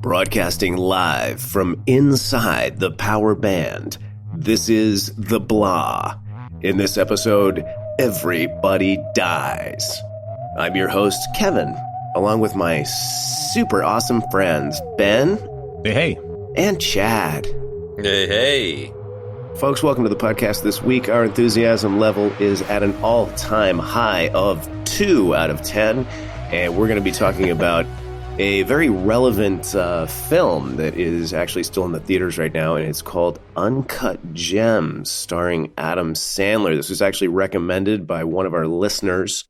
Broadcasting live from inside the power band, this is The Blah. In this episode, everybody dies. I'm your host, Kevin, along with my super awesome friends, Ben. Hey. And Chad. Hey. Folks, welcome to the podcast this week. Our enthusiasm level is at an all-time high of 2 out of 10, and we're going to be talking about a very relevant film that is actually still in the theaters right now, and it's called Uncut Gems, starring Adam Sandler. This was actually recommended by one of our listeners,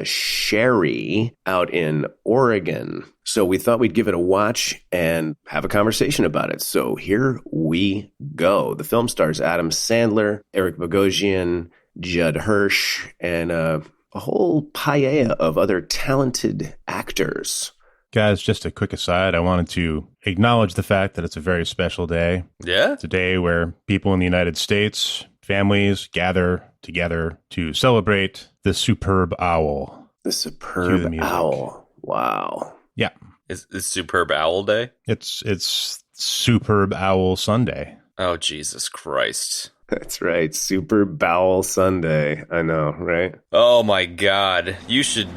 Sherry, out in Oregon. So we thought we'd give it a watch and have a conversation about it. So here we go. The film stars Adam Sandler, Eric Bogosian, Judd Hirsch, and a whole paella of other talented actors. Guys, just a quick aside, I wanted to acknowledge the fact that it's a very special day. Yeah? It's a day where people in the United States, families gather together to celebrate the superb owl. The superb owl. Wow. Yeah. It's Superb Owl Day? It's Superb Owl Sunday. Oh, Jesus Christ. That's right. Super Bowel Sunday. I know, right? Oh, my God. You should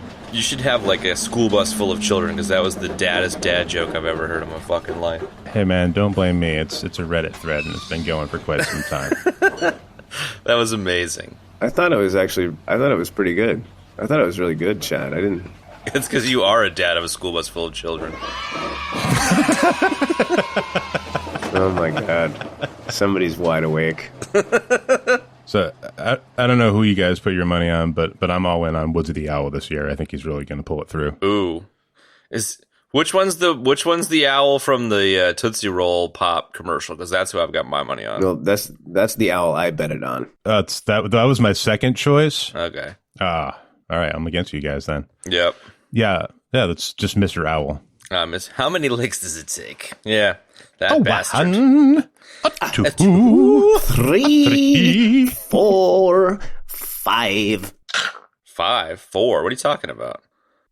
have, like, a school bus full of children, because that was the daddest dad joke I've ever heard in my fucking life. Hey, man, don't blame me. It's a Reddit thread, and it's been going for quite some time. That was amazing. I thought it was pretty good. I thought it was really good, Chad. I didn't... It's because you are a dad of a school bus full of children. Oh, my God. Somebody's wide awake. So, I don't know who you guys put your money on, but I'm all in on Woodsy the Owl this year. I think he's really going to pull it through. Ooh. Which one's the owl from the Tootsie Roll Pop commercial? Because that's who I've got my money on. Well, that's the owl I betted on. That was my second choice. Okay. All right. I'm against you guys then. Yep. Yeah, that's just Mr. Owl. How many licks does it take? Yeah, that bastard. 1, 2, 3, 4, 5. 5, 4. What are you talking about?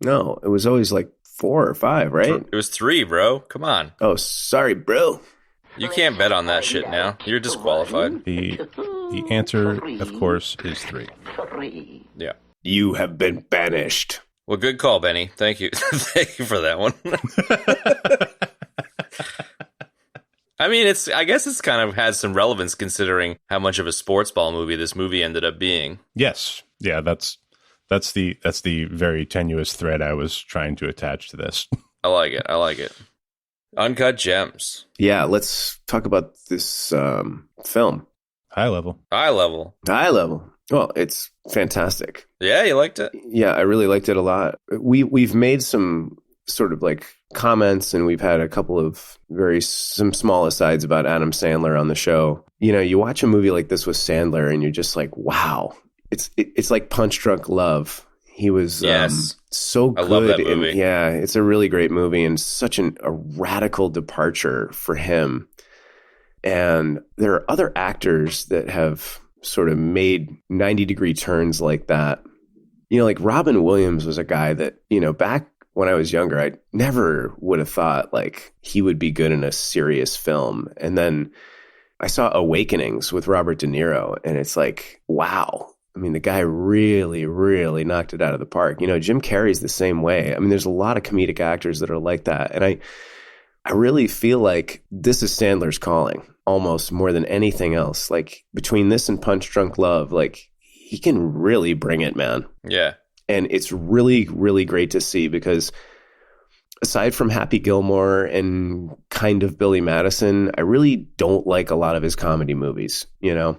No, it was always like 4 or 5, right? It was 3, bro. Come on. Oh, sorry, bro. You can't bet on that shit now. You're disqualified. The answer, of course, is 3. Yeah. You have been banished. Well, good call, Benny. Thank you. Thank you for that one. I mean, I guess it's kind of has some relevance considering how much of a sports ball movie this movie ended up being. Yes. Yeah, that's the very tenuous thread I was trying to attach to this. I like it. Uncut Gems. Yeah, let's talk about this film. High level. Well, it's fantastic. Yeah, you liked it? Yeah, I really liked it a lot. We've made some sort of like comments, and we've had a couple of some small asides about Adam Sandler on the show. You know, you watch a movie like this with Sandler, and you're just like, wow, it's like Punch Drunk Love. He was so good. I love that movie. Yeah, it's a really great movie and such a radical departure for him. And there are other actors that have sort of made 90-degree turns like that. You know, like Robin Williams was a guy that, you know, back when I was younger, I never would have thought like he would be good in a serious film. And then I saw Awakenings with Robert De Niro, and it's like, wow. I mean, the guy really, really knocked it out of the park. You know, Jim Carrey's the same way. I mean, there's a lot of comedic actors that are like that. And I really feel like this is Sandler's calling almost more than anything else. Like between this and Punch Drunk Love, like he can really bring it, man. Yeah. And it's really, really great to see because aside from Happy Gilmore and kind of Billy Madison, I really don't like a lot of his comedy movies, you know?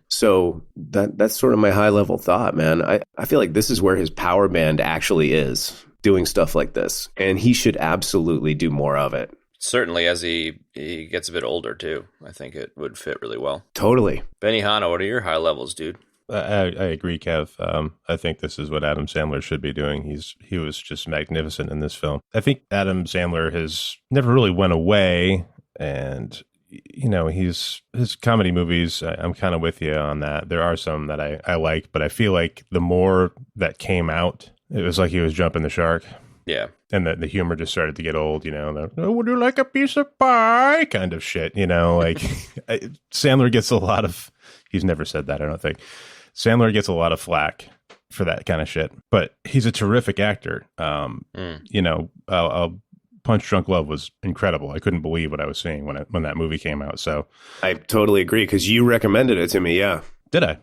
So that's sort of my high level thought, man. I feel like this is where his power band actually is, doing stuff like this. And he should absolutely do more of it. Certainly, as he gets a bit older, too. I think it would fit really well. Totally. Benny Hanna, what are your high levels, dude? I agree, Kev. I think this is what Adam Sandler should be doing. He was just magnificent in this film. I think Adam Sandler has never really went away, and you know, his comedy movies, I'm kind of with you on that. There are some that I like, but I feel like the more that came out, it was like he was jumping the shark. Yeah. And the humor just started to get old, oh, would you like a piece of pie kind of shit, like Sandler gets a lot of, he's never said that, I don't think. Sandler gets a lot of flack for that kind of shit, but he's a terrific actor. Punch Drunk Love was incredible. I couldn't believe what I was seeing when that movie came out. So I totally agree, because you recommended it to me. Yeah. Did I?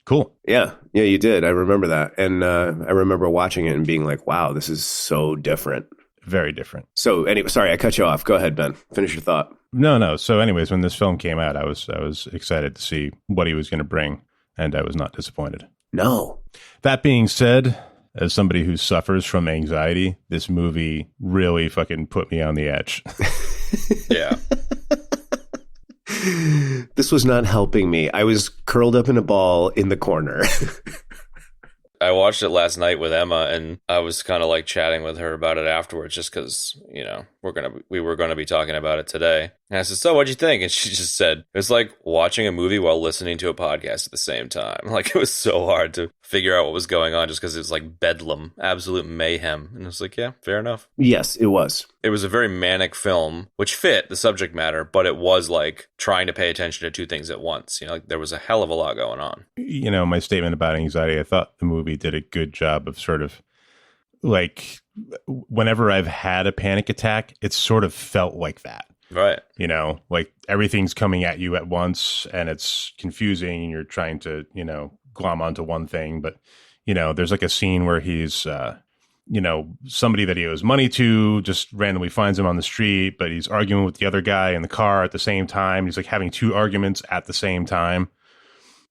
Cool. Yeah, you did. I remember that. And I remember watching it and being like, wow, this is so different. Very different. So anyway, sorry, I cut you off. Go ahead, Ben. Finish your thought. No. So anyways, when this film came out, I was excited to see what he was going to bring, and I was not disappointed. No. That being said, as somebody who suffers from anxiety, this movie really fucking put me on the edge. Yeah. This was not helping me. I was curled up in a ball in the corner. I watched it last night with Emma, and I was kind of like chatting with her about it afterwards, just because, we were going to be talking about it today. And I said, so what'd you think? And she just said, it was like watching a movie while listening to a podcast at the same time. Like, it was so hard to figure out what was going on, just because it was like bedlam, absolute mayhem. And I was like, yeah, fair enough. Yes, it was. It was a very manic film, which fit the subject matter, but it was like trying to pay attention to two things at once. Like there was a hell of a lot going on. My statement about anxiety, I thought the movie did a good job of sort of like, whenever I've had a panic attack, it sort of felt like that. Right. Like everything's coming at you at once and it's confusing and you're trying to, glom onto one thing. But, there's like a scene where he's, somebody that he owes money to just randomly finds him on the street, but he's arguing with the other guy in the car at the same time. He's like having two arguments at the same time.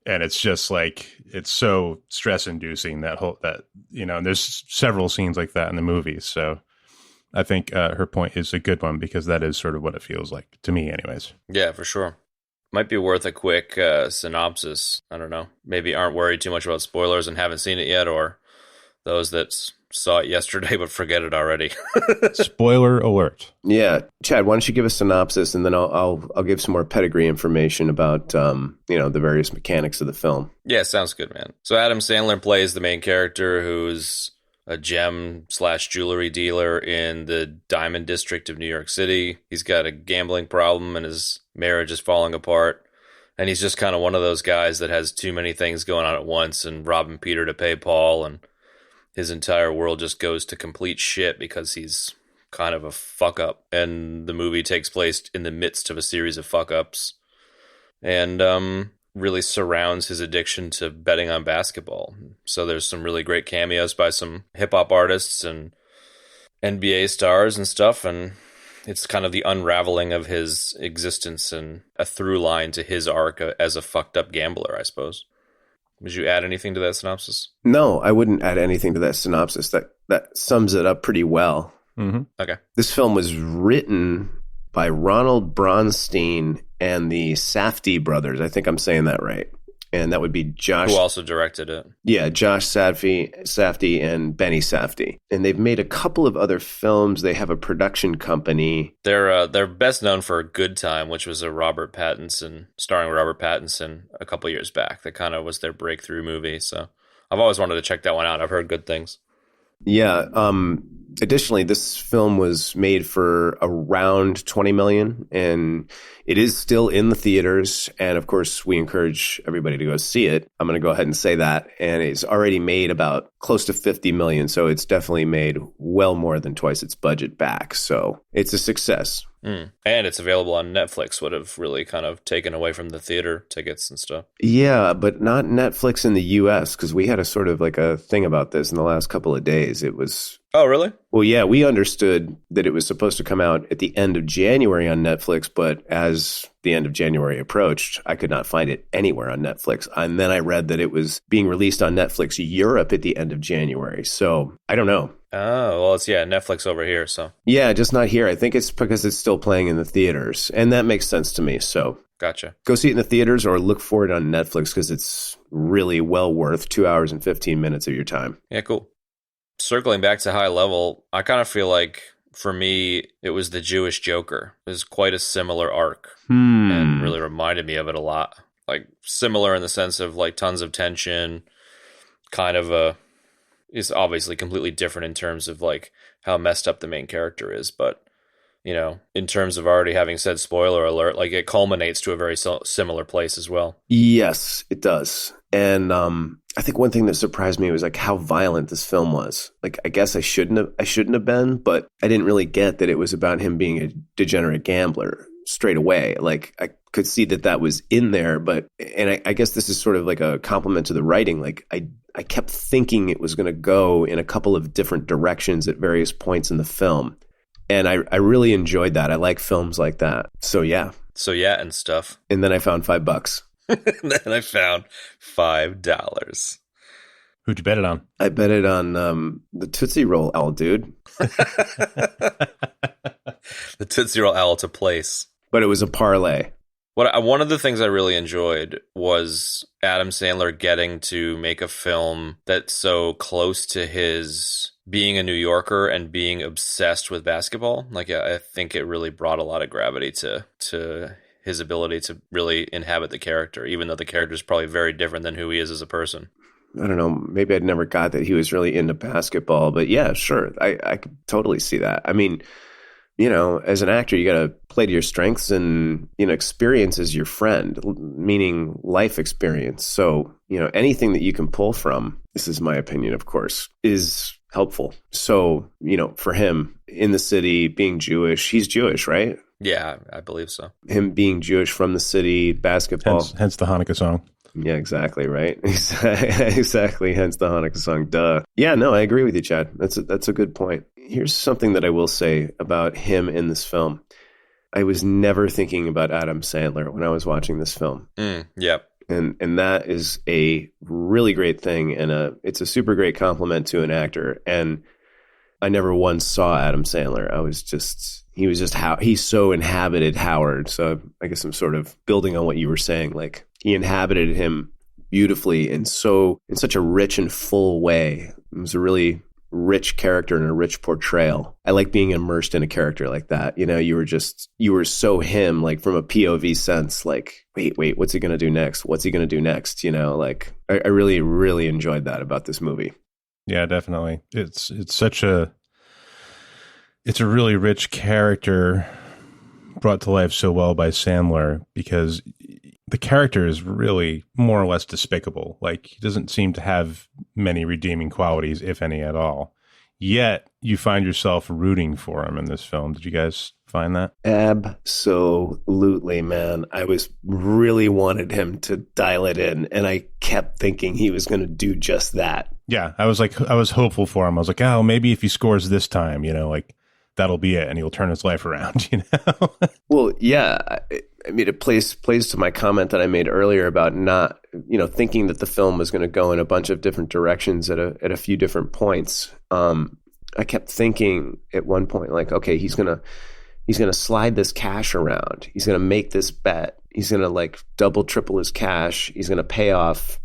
And it's just like, it's so stress inducing and there's several scenes like that in the movie. So I think her point is a good one, because that is sort of what it feels like to me anyways. Yeah, for sure. Might be worth a quick synopsis. I don't know. Maybe aren't worried too much about spoilers and haven't seen it yet, or those that saw it yesterday but forget it already. Spoiler alert. Yeah. Chad, why don't you give a synopsis, and then I'll give some more pedigree information about, the various mechanics of the film. Yeah, sounds good, man. So Adam Sandler plays the main character, who's a gem/jewelry dealer in the Diamond District of New York City. He's got a gambling problem and his marriage is falling apart. And he's just kind of one of those guys that has too many things going on at once, and robbing Peter to pay Paul, and his entire world just goes to complete shit because he's kind of a fuck up. And the movie takes place in the midst of a series of fuck ups, and really surrounds his addiction to betting on basketball. So there's some really great cameos by some hip hop artists and NBA stars and stuff, and it's kind of the unraveling of his existence and a through line to his arc as a fucked up gambler, I suppose. Would you add anything to that synopsis? No, I wouldn't add anything to that synopsis. That sums it up pretty well. Mm-hmm. Okay. This film was written by Ronald Bronstein and the Safdie brothers. I think I'm saying that right. And that would be Josh. Who also directed it. Yeah, Josh Safdie and Benny Safdie. And they've made a couple of other films. They have a production company. They're best known for Good Time, which was starring Robert Pattinson a couple years back. That kind of was their breakthrough movie. So I've always wanted to check that one out. I've heard good things. Yeah. Additionally, this film was made for around $20 million, and it is still in the theaters. And of course, we encourage everybody to go see it. I'm going to go ahead and say that. And it's already made about close to $50 million. So it's definitely made well more than twice its budget back. So it's a success. And it's available on Netflix, would have really kind of taken away from the theater tickets and stuff. Yeah, but not Netflix in the US, because we had a sort of like a thing about this in the last couple of days. It was... Oh, really? Well, yeah, we understood that it was supposed to come out at the end of January on Netflix, but as the end of January approached, I could not find it anywhere on Netflix. And then I read that it was being released on Netflix Europe at the end of January. So I don't know. Oh, well, it's, Netflix over here, so. Yeah, just not here. I think it's because it's still playing in the theaters, and that makes sense to me, so. Gotcha. Go see it in the theaters or look for it on Netflix, because it's really well worth 2 hours and 15 minutes of your time. Yeah, cool. Circling back to High Level, I kind of feel like, for me, it was the Jewish Joker. It was quite a similar arc, and really reminded me of it a lot. Like, similar in the sense of, like, tons of tension, kind of is obviously completely different in terms of, like, how messed up the main character is. But, you know, in terms of already having said spoiler alert, like it culminates to a very similar place as well. Yes, it does. And I think one thing that surprised me was like how violent this film was. Like, I guess I shouldn't have been, but I didn't really get that it was about him being a degenerate gambler straight away. Like, I could see that was in there, but I guess this is sort of like a compliment to the writing. Like, I kept thinking it was going to go in a couple of different directions at various points in the film. And I really enjoyed that. I like films like that. So yeah. And stuff. And then I found $5. And then I found $5. Who'd you bet it on? I bet it on the Tootsie Roll owl, dude. The Tootsie Roll owl to place. But it was a parlay. One of the things I really enjoyed was Adam Sandler getting to make a film that's so close to his being a New Yorker and being obsessed with basketball. Like, I think it really brought a lot of gravity to his ability to really inhabit the character, even though the character is probably very different than who he is as a person. I don't know. Maybe I'd never got that he was really into basketball, but yeah, sure. I could totally see that. I mean, you know, as an actor, you got to play to your strengths, and, you know, experience is your friend, meaning life experience. So, you know, anything that you can pull from, this is my opinion, of course, is helpful. So, you know, for him in the city, being Jewish, he's Jewish, right? Yeah, I believe so. Him being Jewish from the city, basketball. Hence the Hanukkah song. Yeah, exactly, right? Exactly, hence the Hanukkah song, duh. Yeah, no, I agree with you, Chad. That's a good point. Here's something that I will say about him in this film. I was never thinking about Adam Sandler when I was watching this film. Yep. And that is a really great thing, and it's a super great compliment to an actor. And I never once saw Adam Sandler. He so inhabited Howard. So I guess I'm sort of building on what you were saying. Like, he inhabited him beautifully in such a rich and full way. It was a really rich character and a rich portrayal. I like being immersed in a character like that. You know, you were so him, like, from a POV sense, like, wait, what's he going to do next? What's he going to do next? You know, like, I really, really enjoyed that about this movie. Yeah, definitely. It's a really rich character brought to life so well by Sandler, because the character is really more or less despicable. Like, he doesn't seem to have many redeeming qualities, if any at all. Yet you find yourself rooting for him in this film. Did you guys find that? Absolutely, man. I really wanted him to dial it in, and I kept thinking he was going to do just that. Yeah, I was hopeful for him. I was like, oh, maybe if he scores this time, you know, like, that'll be it, and he'll turn his life around, you know? Well, yeah. I mean, it plays to my comment that I made earlier about not, you know, thinking that the film was going to go in a bunch of different directions at a few different points. I kept thinking at one point, like, okay, he's gonna slide this cash around. He's gonna make this bet. He's gonna, like, double, triple his cash. He's gonna pay off,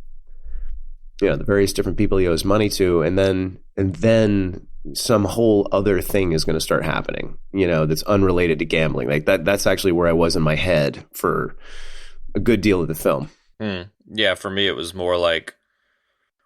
you know, the various different people he owes money to, and then some whole other thing is going to start happening, you know, that's unrelated to gambling. Like, that's actually where I was in my head for a good deal of the film. Yeah, for me, it was more like,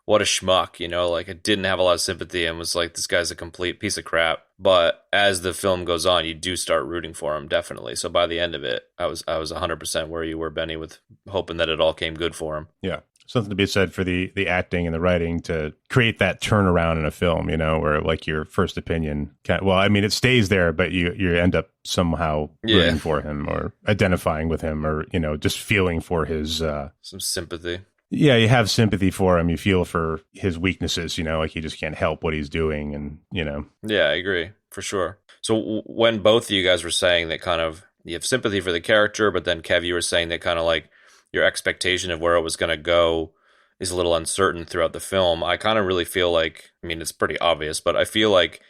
what a schmuck, you know, like, I didn't have a lot of sympathy and was like, this guy's a complete piece of crap. But as the film goes on, you do start rooting for him, definitely. So by the end of it, I was 100% where you were, Benny, with hoping that it all came good for him. Yeah. Something to be said for the acting and the writing to create that turnaround in a film, you know, where, like, your first opinion it stays there, but you end up somehow rooting for him or identifying with him, or, you know, just feeling for his some sympathy. Yeah, you have sympathy for him. You feel for his weaknesses, you know, like, he just can't help what he's doing, and, you know. Yeah, I agree, for sure. So when both of you guys were saying that kind of you have sympathy for the character, but then Kev, you were saying that kind of like your expectation of where it was going to go is a little uncertain throughout the film. I kind of really feel like, I mean, it's pretty obvious, but I feel like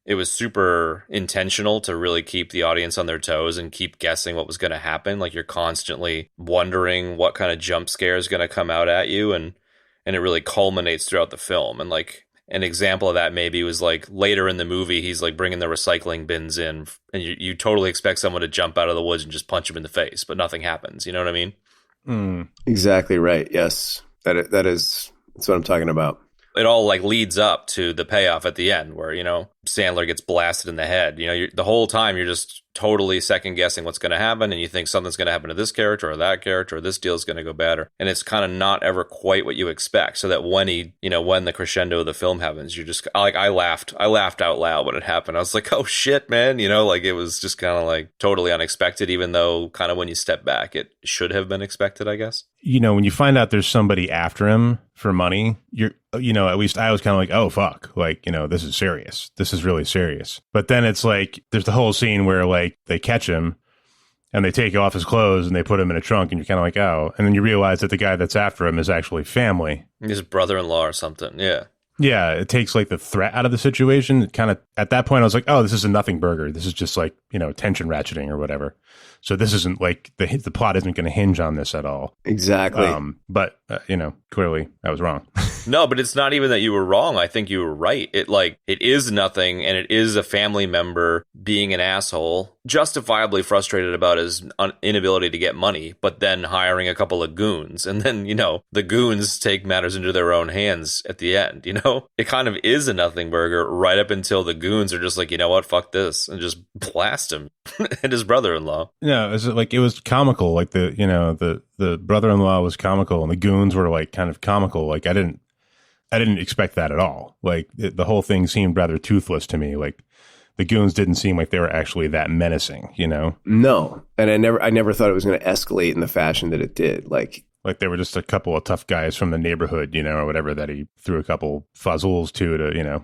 it was super intentional to really keep the audience on their toes and keep guessing what was going to happen. Like, you're constantly wondering what kind of jump scare is going to come out at you, and it really culminates throughout the film. And, like, an example of that maybe was, like, later in the movie, he's, like, bringing the recycling bins in, and you totally expect someone to jump out of the woods and just punch him in the face, but nothing happens. You know what I mean? Exactly right. Yes, that's what I'm talking about. It all, like, leads up to the payoff at the end, where, you know, Sandler gets blasted in the head. You know, the whole time you're just totally second guessing what's going to happen, and you think something's going to happen to this character or that character, or this deal is going to go better, and it's kind of not ever quite what you expect. So that when when the crescendo of the film happens, you're just like, I laughed out loud when it happened. I was like, oh shit, man, like it was just kind of like totally unexpected, even though kind of when you step back, it should have been expected, I guess. When you find out there's somebody after him for money, at least I was kind of like, oh, fuck. Like, this is serious. This is really serious. But then it's like, there's the whole scene where like they catch him and they take off his clothes and they put him in a trunk and you're kind of like, oh. And then you realize that the guy that's after him is actually family. His brother-in-law or something. Yeah. Yeah, it takes like the threat out of the situation. It kind of, at that point, I was like, oh, this is a nothing burger. This is just like, tension ratcheting or whatever. So this isn't like the plot isn't going to hinge on this at all. Exactly. But clearly I was wrong. No, but it's not even that you were wrong. I think you were right. It is nothing, and it is a family member being an asshole, justifiably frustrated about his inability to get money, but then hiring a couple of goons. And then, the goons take matters into their own hands at the end, It kind of is a nothing burger right up until the goons are just like, you know what, fuck this, and just blast him and his brother-in-law. No, it was comical. Like the brother-in-law was comical and the goons were like kind of comical. Like I didn't expect that at all. Like the whole thing seemed rather toothless to me. Like the goons didn't seem like they were actually that menacing, No. And I never thought it was going to escalate in the fashion that it did. Like they were just a couple of tough guys from the neighborhood, or whatever, that he threw a couple fuzzles to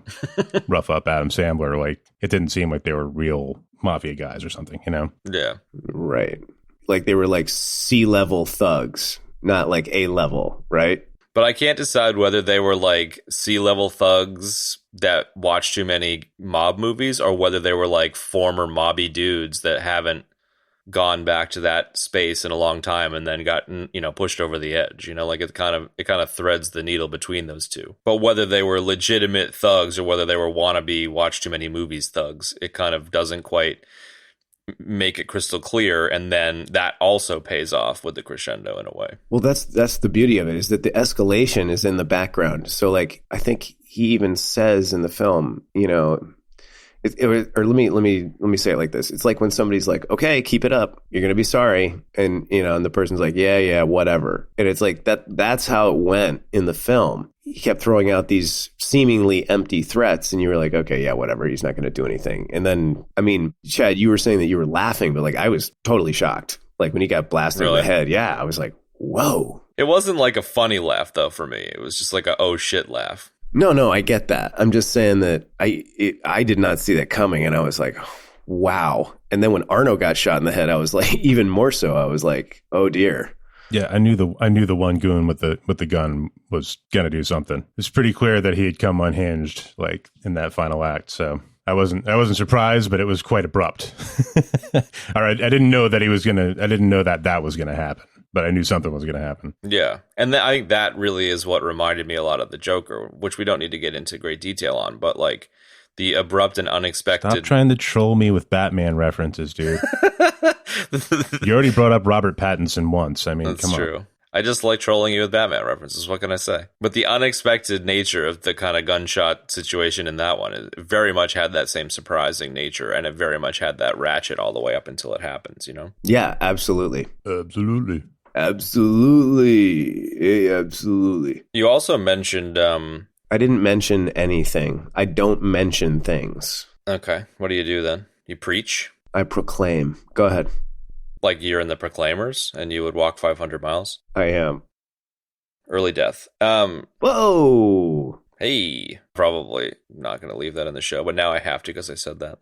rough up Adam Sandler. Like it didn't seem like they were real mafia guys or something, Yeah. Right. Like they were like C-level thugs, not like A-level, right? But I can't decide whether they were like C-level thugs that watch too many mob movies or whether they were like former mobby dudes that haven't gone back to that space in a long time and then gotten, pushed over the edge. Like it kind of threads the needle between those two. But whether they were legitimate thugs or whether they were wannabe watch too many movies thugs, it kind of doesn't quite make it crystal clear, and then that also pays off with the crescendo in a way. Well, that's the beauty of it, is that the escalation is in the background. So like I think he even says in the film, or let me say it like this. It's like when somebody's like, okay, keep it up, you're gonna be sorry, and and the person's like, yeah, whatever. And it's like that's how it went in the film. He kept throwing out these seemingly empty threats, and you were like, okay, yeah, whatever, he's not gonna do anything. And then, I mean, Chad, you were saying that you were laughing, but like I was totally shocked. Like when he got blasted in the head, yeah, I was like, whoa. It wasn't like a funny laugh though for me. It was just like a oh shit laugh. No, I get that. I'm just saying that I did not see that coming, and I was like, wow. And then when Arno got shot in the head, I was like, even more so. I was like, oh dear. Yeah, I knew the one goon with the gun was gonna do something. It's pretty clear that he had come unhinged, like in that final act. So I wasn't surprised, but it was quite abrupt. All right, I didn't know that that was gonna happen, but I knew something was gonna happen. Yeah, and I think that really is what reminded me a lot of the Joker, which we don't need to get into great detail on, but like the abrupt and unexpected. Stop trying to troll me with Batman references, dude. You already brought up Robert Pattinson once. I mean, That's come true. on. I just like trolling you with Batman references. What can I say? But the unexpected nature of the kind of gunshot situation in that one, it very much had that same surprising nature, and it very much had that ratchet all the way up until it happens, Yeah, absolutely. Absolutely. Absolutely. You also mentioned... I didn't mention anything. I don't mention things. Okay. What do you do then? You preach? I proclaim. Go ahead. Like you're in the Proclaimers and you would walk 500 miles? I am. Early death. Whoa. Hey. Probably not going to leave that in the show, but now I have to because I said that.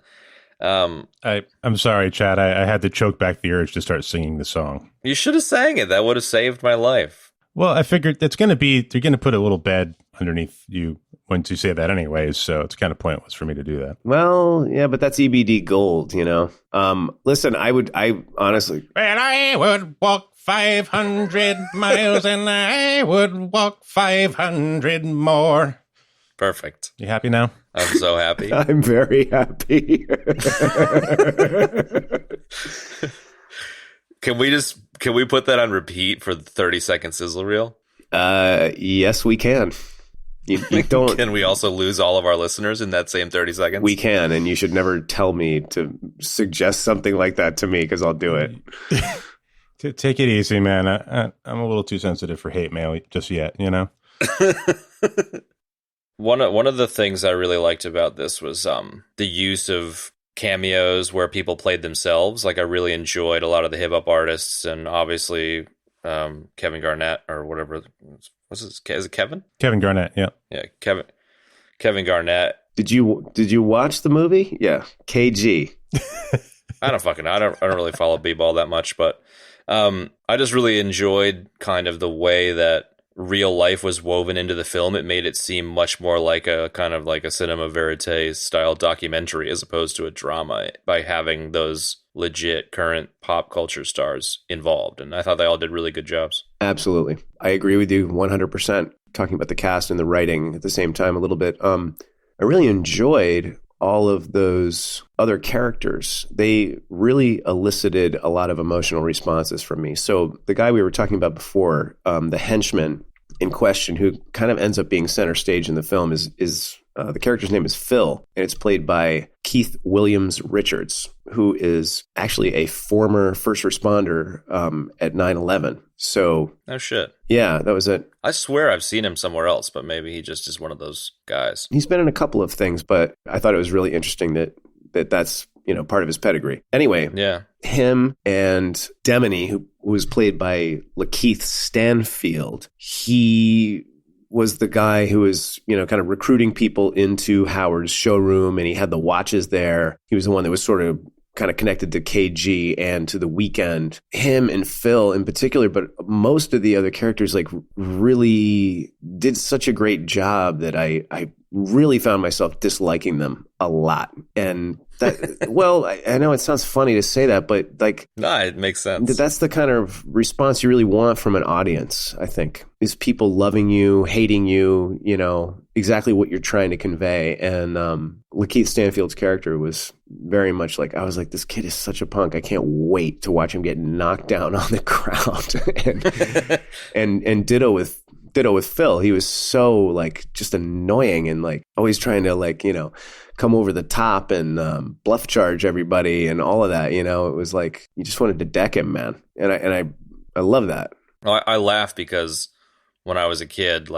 I'm sorry, Chad. I had to choke back the urge to start singing the song. You should have sang it. That would have saved my life. Well, I figured they're going to put a little bed underneath you once you say that anyways, so it's kind of pointless for me to do that. Well, yeah, but that's EBD gold, Listen, I honestly... Well, I would walk 500 miles and I would walk 500 more. Perfect. You happy now? I'm so happy. I'm very happy. Can we put that on repeat for the 30-second sizzle reel? Yes, we can. You don't. Can we also lose all of our listeners in that same 30 seconds? We can, and you should never tell me to suggest something like that to me because I'll do it. Take it easy, man. I'm a little too sensitive for hate mail just yet, you know? One of the things I really liked about this was the use of cameos where people played themselves. Like, I really enjoyed a lot of the hip hop artists, and obviously Kevin Garnett or whatever. What's his? Is it Kevin? Kevin Garnett, yeah. Yeah, Kevin Garnett. Did you watch the movie? Yeah, KG. I don't really follow b-ball that much, but I just really enjoyed kind of the way that real life was woven into the film. It made it seem much more like a kind of like a cinema verite style documentary as opposed to a drama by having those legit current pop culture stars involved. And I thought they all did really good jobs. Absolutely. I agree with you 100%. Talking about the cast and the writing at the same time a little bit. I really enjoyed all of those other characters. They really elicited a lot of emotional responses from me. So the guy we were talking about before, the henchman in question, who kind of ends up being center stage in the film, is the character's name is Phil, and it's played by Keith Williams Richards, who is actually a former first responder at 9/11. So, oh shit, yeah, that was it. I swear I've seen him somewhere else, but maybe he just is one of those guys. He's been in a couple of things, but I thought it was really interesting that's part of his pedigree. Anyway, yeah, him and Demony, who was played by Lakeith Stanfield, he was the guy who was, kind of recruiting people into Howard's showroom, and he had the watches there. He was the one that was sort of kind of connected to KG and to The Weeknd. Him and Phil in particular, but most of the other characters really did such a great job that I really found myself disliking them a lot. And that, well, I know it sounds funny to say that, but no, it makes sense. That's the kind of response you really want from an audience, I think, is people loving you, hating you, exactly what you're trying to convey. And Lakeith Stanfield's character was very much I was like, this kid is such a punk. I can't wait to watch him get knocked down on the ground. and ditto with Phil. He was so just annoying and always trying to come over the top and bluff charge everybody and all of that. It was you just wanted to deck him, man. And I love that. I laugh because when I was a kid,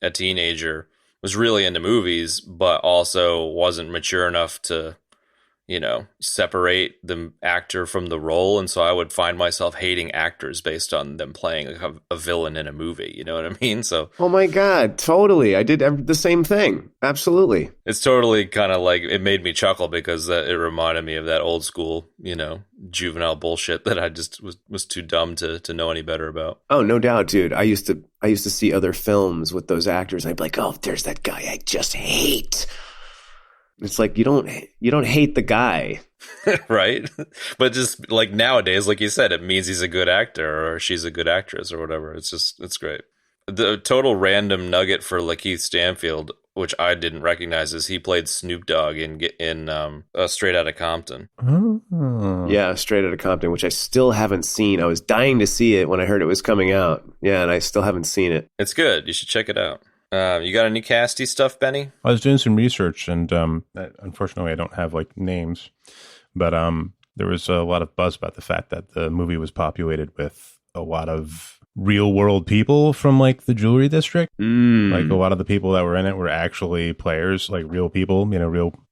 a teenager, was really into movies, but also wasn't mature enough to separate the actor from the role. And so I would find myself hating actors based on them playing a villain in a movie. You know what I mean? So, oh my God, totally. I did the same thing. Absolutely. It's totally kind of it made me chuckle because it reminded me of that old school, juvenile bullshit that I just was too dumb to know any better about. Oh, no doubt, dude. I used to see other films with those actors. And I'd be like, oh, there's that guy I just hate. It's you don't hate the guy. Right? But just nowadays, like you said, it means he's a good actor or she's a good actress or whatever. It's great. The total random nugget for Lakeith Stanfield, which I didn't recognize, is he played Snoop Dogg in Straight Outta Compton. Oh. Yeah, Straight Outta Compton, which I still haven't seen. I was dying to see it when I heard it was coming out. Yeah, and I still haven't seen it. It's good. You should check it out. You got any casty stuff, Benny? I was doing some research, and unfortunately, I don't have names, but there was a lot of buzz about the fact that the movie was populated with a lot of real world people from the jewelry district. A lot of the people that were in it were actually players, real people,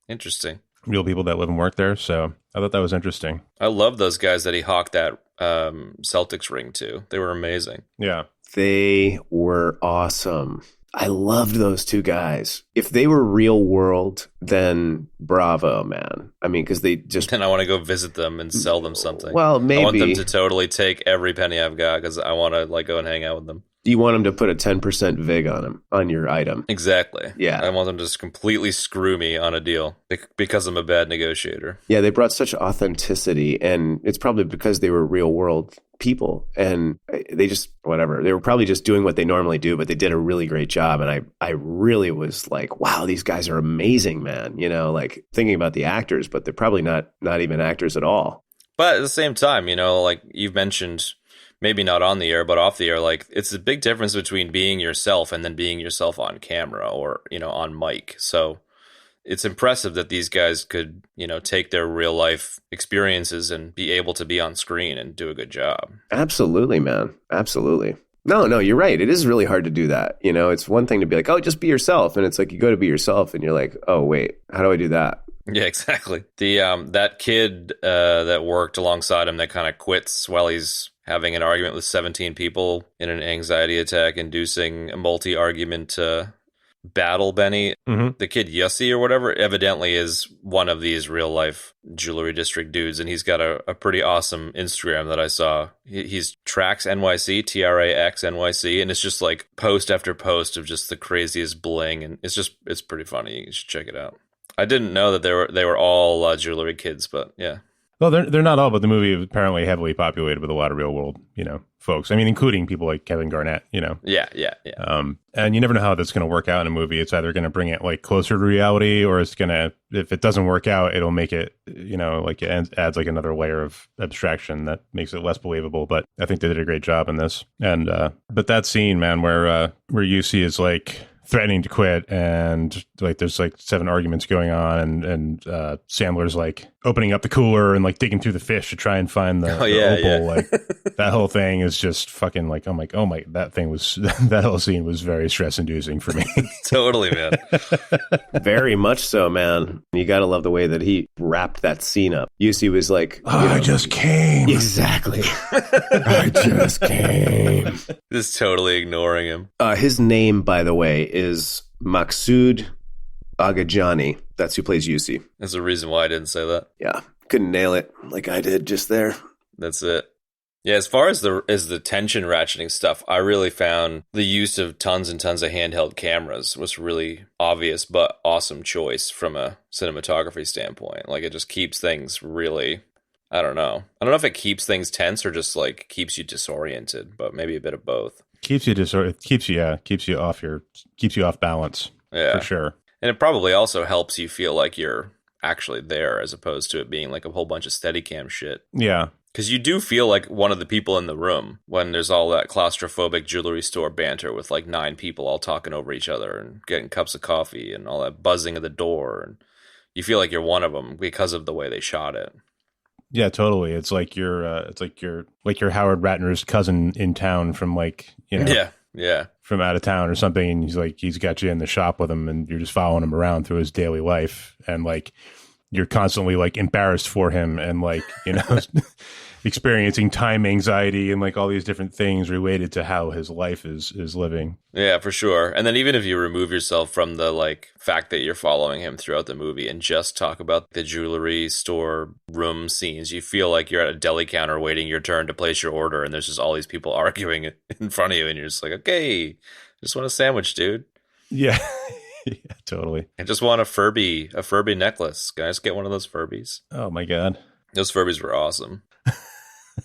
Interesting. real people that live and work there. So I thought that was interesting. I love those guys that he hawked that Celtics ring to. They were amazing. Yeah, they were awesome. I loved those two guys. If they were real world, then bravo, man. I mean, because they just... Then I want to go visit them and sell them something. Well, maybe. I want them to totally take every penny I've got because I want to go and hang out with them. You want them to put a 10% VIG on them, on your item. Exactly. Yeah. I want them to just completely screw me on a deal because I'm a bad negotiator. Yeah, they brought such authenticity, and it's probably because they were real world people, and they just, whatever. They were probably just doing what they normally do, but they did a really great job, and I really was wow, these guys are amazing, man. Thinking about the actors, but they're probably not even actors at all. But at the same time, you've mentioned maybe not on the air, but off the air, like it's a big difference between being yourself and then being yourself on camera or, on mic. So it's impressive that these guys could, take their real life experiences and be able to be on screen and do a good job. Absolutely, man. Absolutely. No, you're right. It is really hard to do that. It's one thing to be like, oh, just be yourself. And it's like, you go to be yourself and you're like, oh, wait, how do I do that? Yeah, exactly. The that kid that worked alongside him that kind of quits while he's having an argument with 17 people in an anxiety attack, inducing a multi-argument battle, Benny. Mm-hmm. The kid Yussi or whatever evidently is one of these real life jewelry district dudes, and he's got a pretty awesome Instagram that I saw. He's Trax NYC, TRAX NYC, and it's just like post after post of just the craziest bling, and it's pretty funny. You should check it out. I didn't know that they were all jewelry kids, but yeah. Well, they're not all, but the movie is apparently heavily populated with a lot of real world, folks. I mean, including people like Kevin Garnett, Yeah. And you never know how that's going to work out in a movie. It's either going to bring it like closer to reality, or it's going to, if it doesn't work out, it'll make it, like it adds like another layer of abstraction that makes it less believable. But I think they did a great job in this. And but that scene, man, where UC is like threatening to quit, and like there's like 7 arguments going on, and Sandler's like opening up the cooler and like digging through the fish to try and find the opal. Yeah. Like that whole thing is just fucking like, I'm like, oh my, that whole scene was very stress inducing for me. Totally, man. Very much so, man. You got to love the way that he wrapped that scene up. UC was like, I just came. Exactly. I just came. Just totally ignoring him. His name, by the way, is Maksud Agajani. That's who plays UC. That's the reason why I didn't say that. Yeah. Couldn't nail it like I did just there. That's it. Yeah, as far as the tension ratcheting stuff, I really found the use of tons and tons of handheld cameras was really obvious but awesome choice from a cinematography standpoint. Like, it just keeps things really, I don't know if it keeps things tense or just like keeps you disoriented, but maybe a bit of both. Keeps you off balance. Yeah, for sure. And it probably also helps you feel like you're actually there as opposed to it being like a whole bunch of Steadicam shit. Yeah. Because you do feel like one of the people in the room when there's all that claustrophobic jewelry store banter with like 9 people all talking over each other and getting cups of coffee and all that buzzing of the door. And you feel like you're one of them because of the way they shot it. Yeah, totally. It's like you're Howard Ratner's cousin in town from like, Yeah. from out of town or something. And he's got you in the shop with him and you're just following him around through his daily life. And like, you're constantly like embarrassed for him and like, experiencing time anxiety and like all these different things related to how his life is living. Yeah, for sure. And then even if you remove yourself from the like fact that you're following him throughout the movie and just talk about the jewelry store room scenes, you feel like you're at a deli counter waiting your turn to place your order and there's just all these people arguing in front of you and you're just like, okay, just want a sandwich, dude. Yeah. Yeah, totally. I just want a Furby necklace. Can I just get one of those Furbies? Oh my God. Those Furbies were awesome.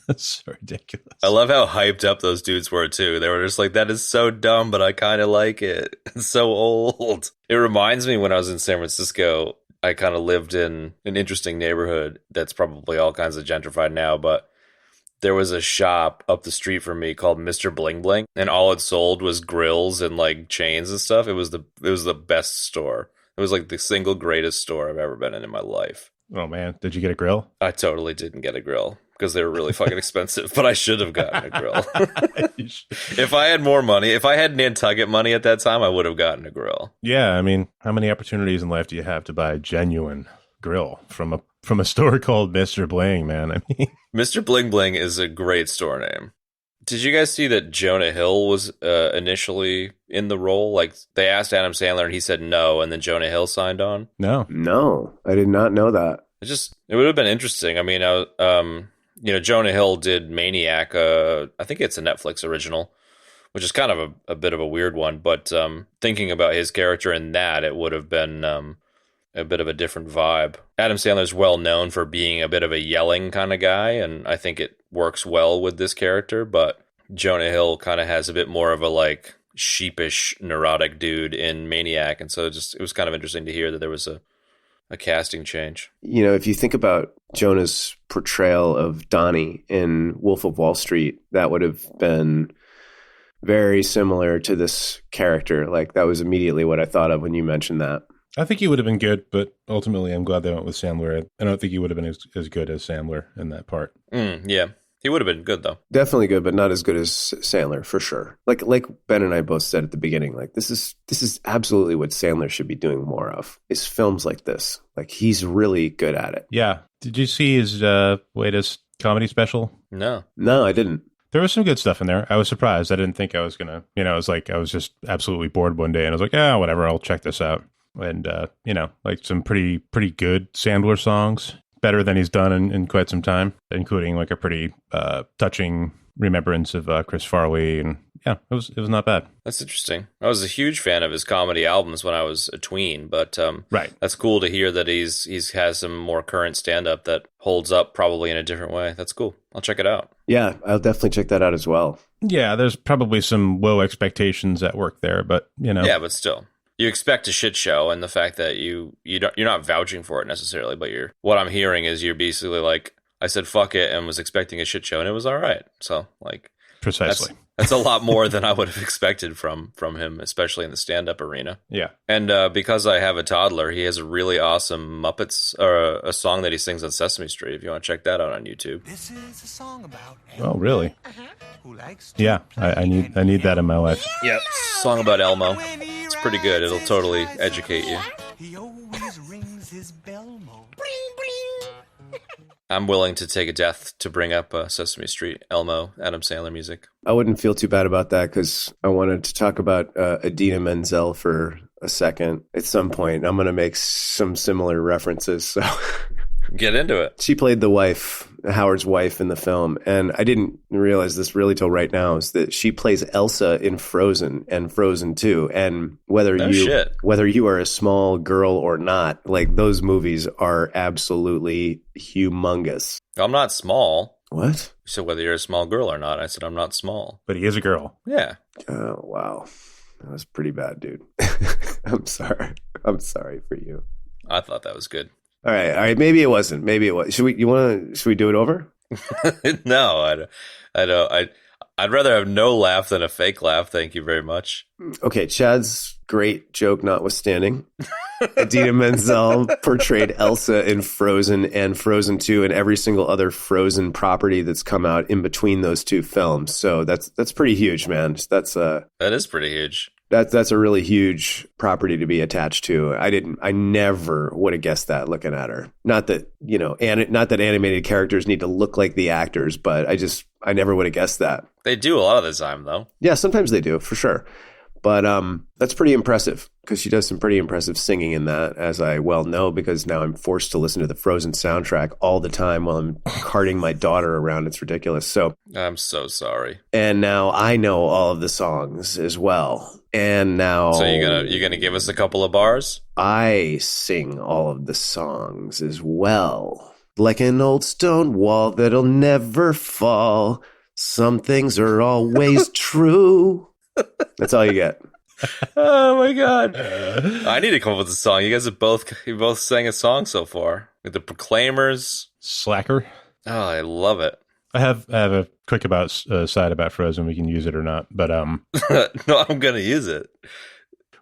That's so ridiculous. I love how hyped up those dudes were too. They were just like, that is so dumb, but I kind of like it. It's so old. It reminds me when I was in San Francisco, I kind of lived in an interesting neighborhood that's probably all kinds of gentrified now, but there was a shop up the street from me called Mr. Bling Bling, and all it sold was grills and like chains and stuff. It was the best store. It was like the single greatest store I've ever been in my life. Oh man, did you get a grill? I totally didn't get a grill because they were really fucking expensive, but I should have gotten a grill. If I had more money, if I had Nantucket money at that time, I would have gotten a grill. Yeah, I mean, how many opportunities in life do you have to buy a genuine grill from a store called Mr. Bling, man? I mean, Mr. Bling Bling is a great store name. Did you guys see that Jonah Hill was initially in the role? Like, they asked Adam Sandler and he said no, and then Jonah Hill signed on? No, I did not know that. It would have been interesting. I mean, Jonah Hill did Maniac. I think it's a Netflix original, which is kind of a bit of a weird one. But thinking about his character in that, it would have been a bit of a different vibe. Adam Sandler's well known for being a bit of a yelling kind of guy, and I think it works well with this character. But Jonah Hill kind of has a bit more of a like sheepish, neurotic dude in Maniac, and so it was kind of interesting to hear that there was a a casting change. You know, if you think about Jonah's portrayal of Donnie in Wolf of Wall Street, that would have been very similar to this character. Like, that was immediately what I thought of when you mentioned that. I think he would have been good, but ultimately I'm glad they went with Sandler. I don't think he would have been as good as Sandler in that part. Yeah. He would have been good, though. Definitely good, but not as good as Sandler, for sure. Like Ben and I both said at the beginning, like, this is absolutely what Sandler should be doing more of, is films like this. Like, he's really good at it. Yeah. Did you see his latest comedy special? No, I didn't. There was some good stuff in there. I was surprised. I didn't think I was going to, it was like, I was just absolutely bored one day and I was like, whatever, I'll check this out. And, like some pretty good Sandler songs. Better than he's done in quite some time, including like a pretty touching remembrance of Chris Farley, and it was not bad. That's interesting. I was a huge fan of his comedy albums when I was a tween, but right, that's cool to hear that he's has some more current stand up that holds up probably in a different way. That's cool. I'll check it out. Yeah, I'll definitely check that out as well. Yeah, there's probably some low expectations at work there, but yeah, but still. You expect a shit show, and the fact that you're not vouching for it necessarily, but what I'm hearing is you're basically like, I said fuck it and was expecting a shit show, and it was all right. So like, precisely, that's a lot more than I would have expected from him, especially in the stand-up arena. Yeah, and because I have a toddler, he has a really awesome Muppets or a song that he sings on Sesame Street. If you want to check that out on YouTube. This is a song about. Oh, really? Who likes to I need that in my life. Yep, song about Elmo. It's pretty good. It'll totally educate you. He always rings his bell mode. I'm willing to take a death to bring up Sesame Street, Elmo, Adam Sandler music. I wouldn't feel too bad about that because I wanted to talk about Idina Menzel for a second at some point. I'm going to make some similar references. So get into it. She played the wife, Howard's wife in the film. And I didn't realize this really till right now, is that she plays Elsa in Frozen and Frozen 2. And whether you are a small girl or not, like, those movies are absolutely humongous. I'm not small. What? You said whether you're a small girl or not. I said I'm not small. But he is a girl. Yeah. Oh, wow. That was pretty bad, dude. I'm sorry. I'm sorry for you. I thought that was good. All right. Maybe it wasn't. Maybe it was. Should we do it over? No, I don't. I'd rather have no laugh than a fake laugh. Thank you very much. Okay. Chad's great joke notwithstanding, Idina Menzel portrayed Elsa in Frozen and Frozen 2 and every single other Frozen property that's come out in between those two films. So that's pretty huge, man. That is pretty huge. That's a really huge property to be attached to. I never would have guessed that looking at her. Not that, not that animated characters need to look like the actors, but I never would have guessed that. They do a lot of the time, though. Yeah, sometimes they do, for sure. But that's pretty impressive because she does some pretty impressive singing in that, as I well know, because now I'm forced to listen to the Frozen soundtrack all the time while I'm carting my daughter around. It's ridiculous. So I'm so sorry. And now I know all of the songs as well. And now, so you're gonna give us a couple of bars? I sing all of the songs as well, like an old stone wall that'll never fall. Some things are always true. That's all you get. Oh my god! I need to come up with a song. You guys have both sang a song so far. With the Proclaimers, Slacker. Oh, I love it. I have a quick side about Frozen. We can use it or not, but no, I'm gonna use it.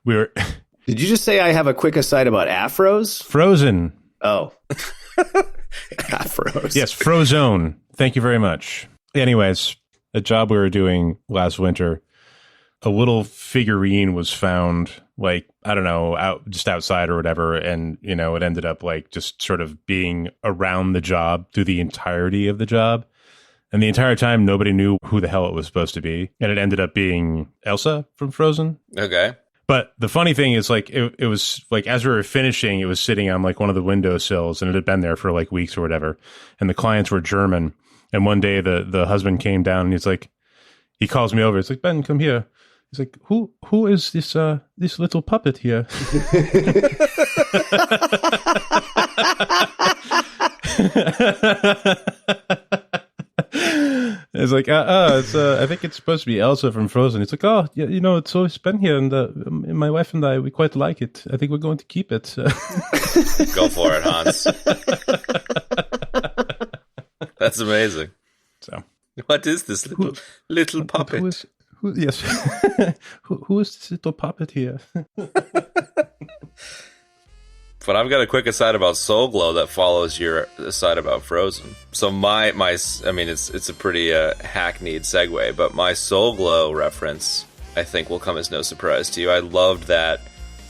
Did you just say I have a quick aside about afros? Frozen. Oh, afros. Yes, Frozone. Thank you very much. Anyways, a job we were doing last winter, a little figurine was found, like, I don't know, just outside or whatever. And, it ended up like just sort of being around the job through the entirety of the job. And the entire time, nobody knew who the hell it was supposed to be. And it ended up being Elsa from Frozen. Okay. But the funny thing is, like, it was like, as we were finishing, it was sitting on like one of the windowsills and it had been there for like weeks or whatever. And the clients were German. And one day the husband came down and he's like, he calls me over. It's like, Ben, come here. He's like, who is this little puppet here? It's like, I think it's supposed to be Elsa from Frozen. It's like, oh, yeah, it's always been here in my wife and I, we quite like it. I think we're going to keep it. Go for it, Hans. That's amazing. So, what is this little puppet? Who is this little puppet here? But I've got a quick aside about Soul Glow that follows your aside about Frozen. So I mean, it's a pretty hackneyed segue, but my Soul Glow reference, I think, will come as no surprise to you. I loved that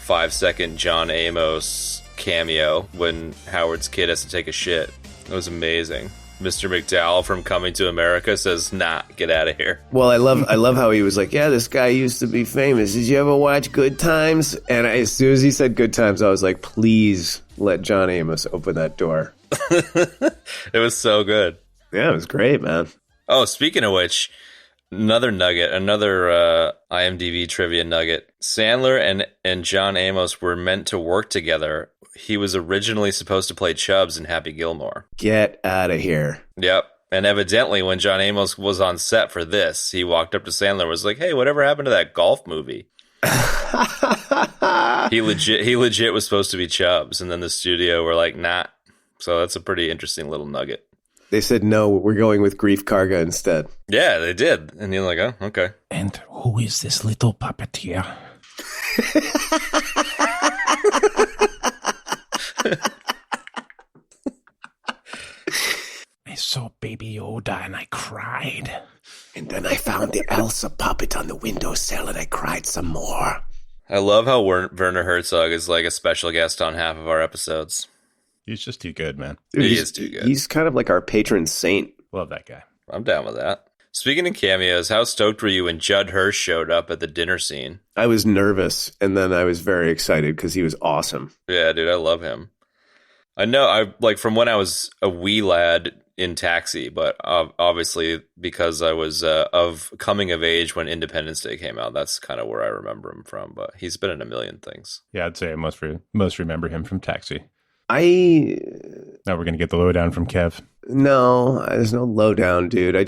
5-second John Amos cameo when Howard's kid has to take a shit. It was amazing. Mr. McDowell from Coming to America says, "Nah, get out of here." Well, I love how he was like, yeah, this guy used to be famous. Did you ever watch Good Times? And as soon as he said Good Times, I was like, please let John Amos open that door. It was so good. Yeah, it was great, man. Oh, speaking of which, another nugget, another IMDb trivia nugget. Sandler and John Amos were meant to work together. He was originally supposed to play Chubbs in Happy Gilmore. Get out of here. Yep. And evidently, when John Amos was on set for this, he walked up to Sandler and was like, "Hey, whatever happened to that golf movie?" He legit was supposed to be Chubbs, and then the studio were like, "Nah." So that's a pretty interesting little nugget. They said, no, we're going with Grief Karga instead. Yeah, they did. And you're like, oh, okay. And who is this little puppet here? I saw Baby Yoda and I cried. And then I found the Elsa puppet on the windowsill and I cried some more. I love how Werner Herzog is like a special guest on half of our episodes. He's just too good, man. Dude, he is too good. He's kind of like our patron saint. Love that guy. I'm down with that. Speaking of cameos, how stoked were you when Judd Hirsch showed up at the dinner scene? I was nervous, and then I was very excited because he was awesome. Yeah, dude, I love him. I know, from when I was a wee lad in Taxi, but obviously because I was of coming of age when Independence Day came out, that's kind of where I remember him from. But he's been in a million things. Yeah, I'd say I most remember him from Taxi. Now we're going to get the lowdown from Kev. No, there's no lowdown, dude. I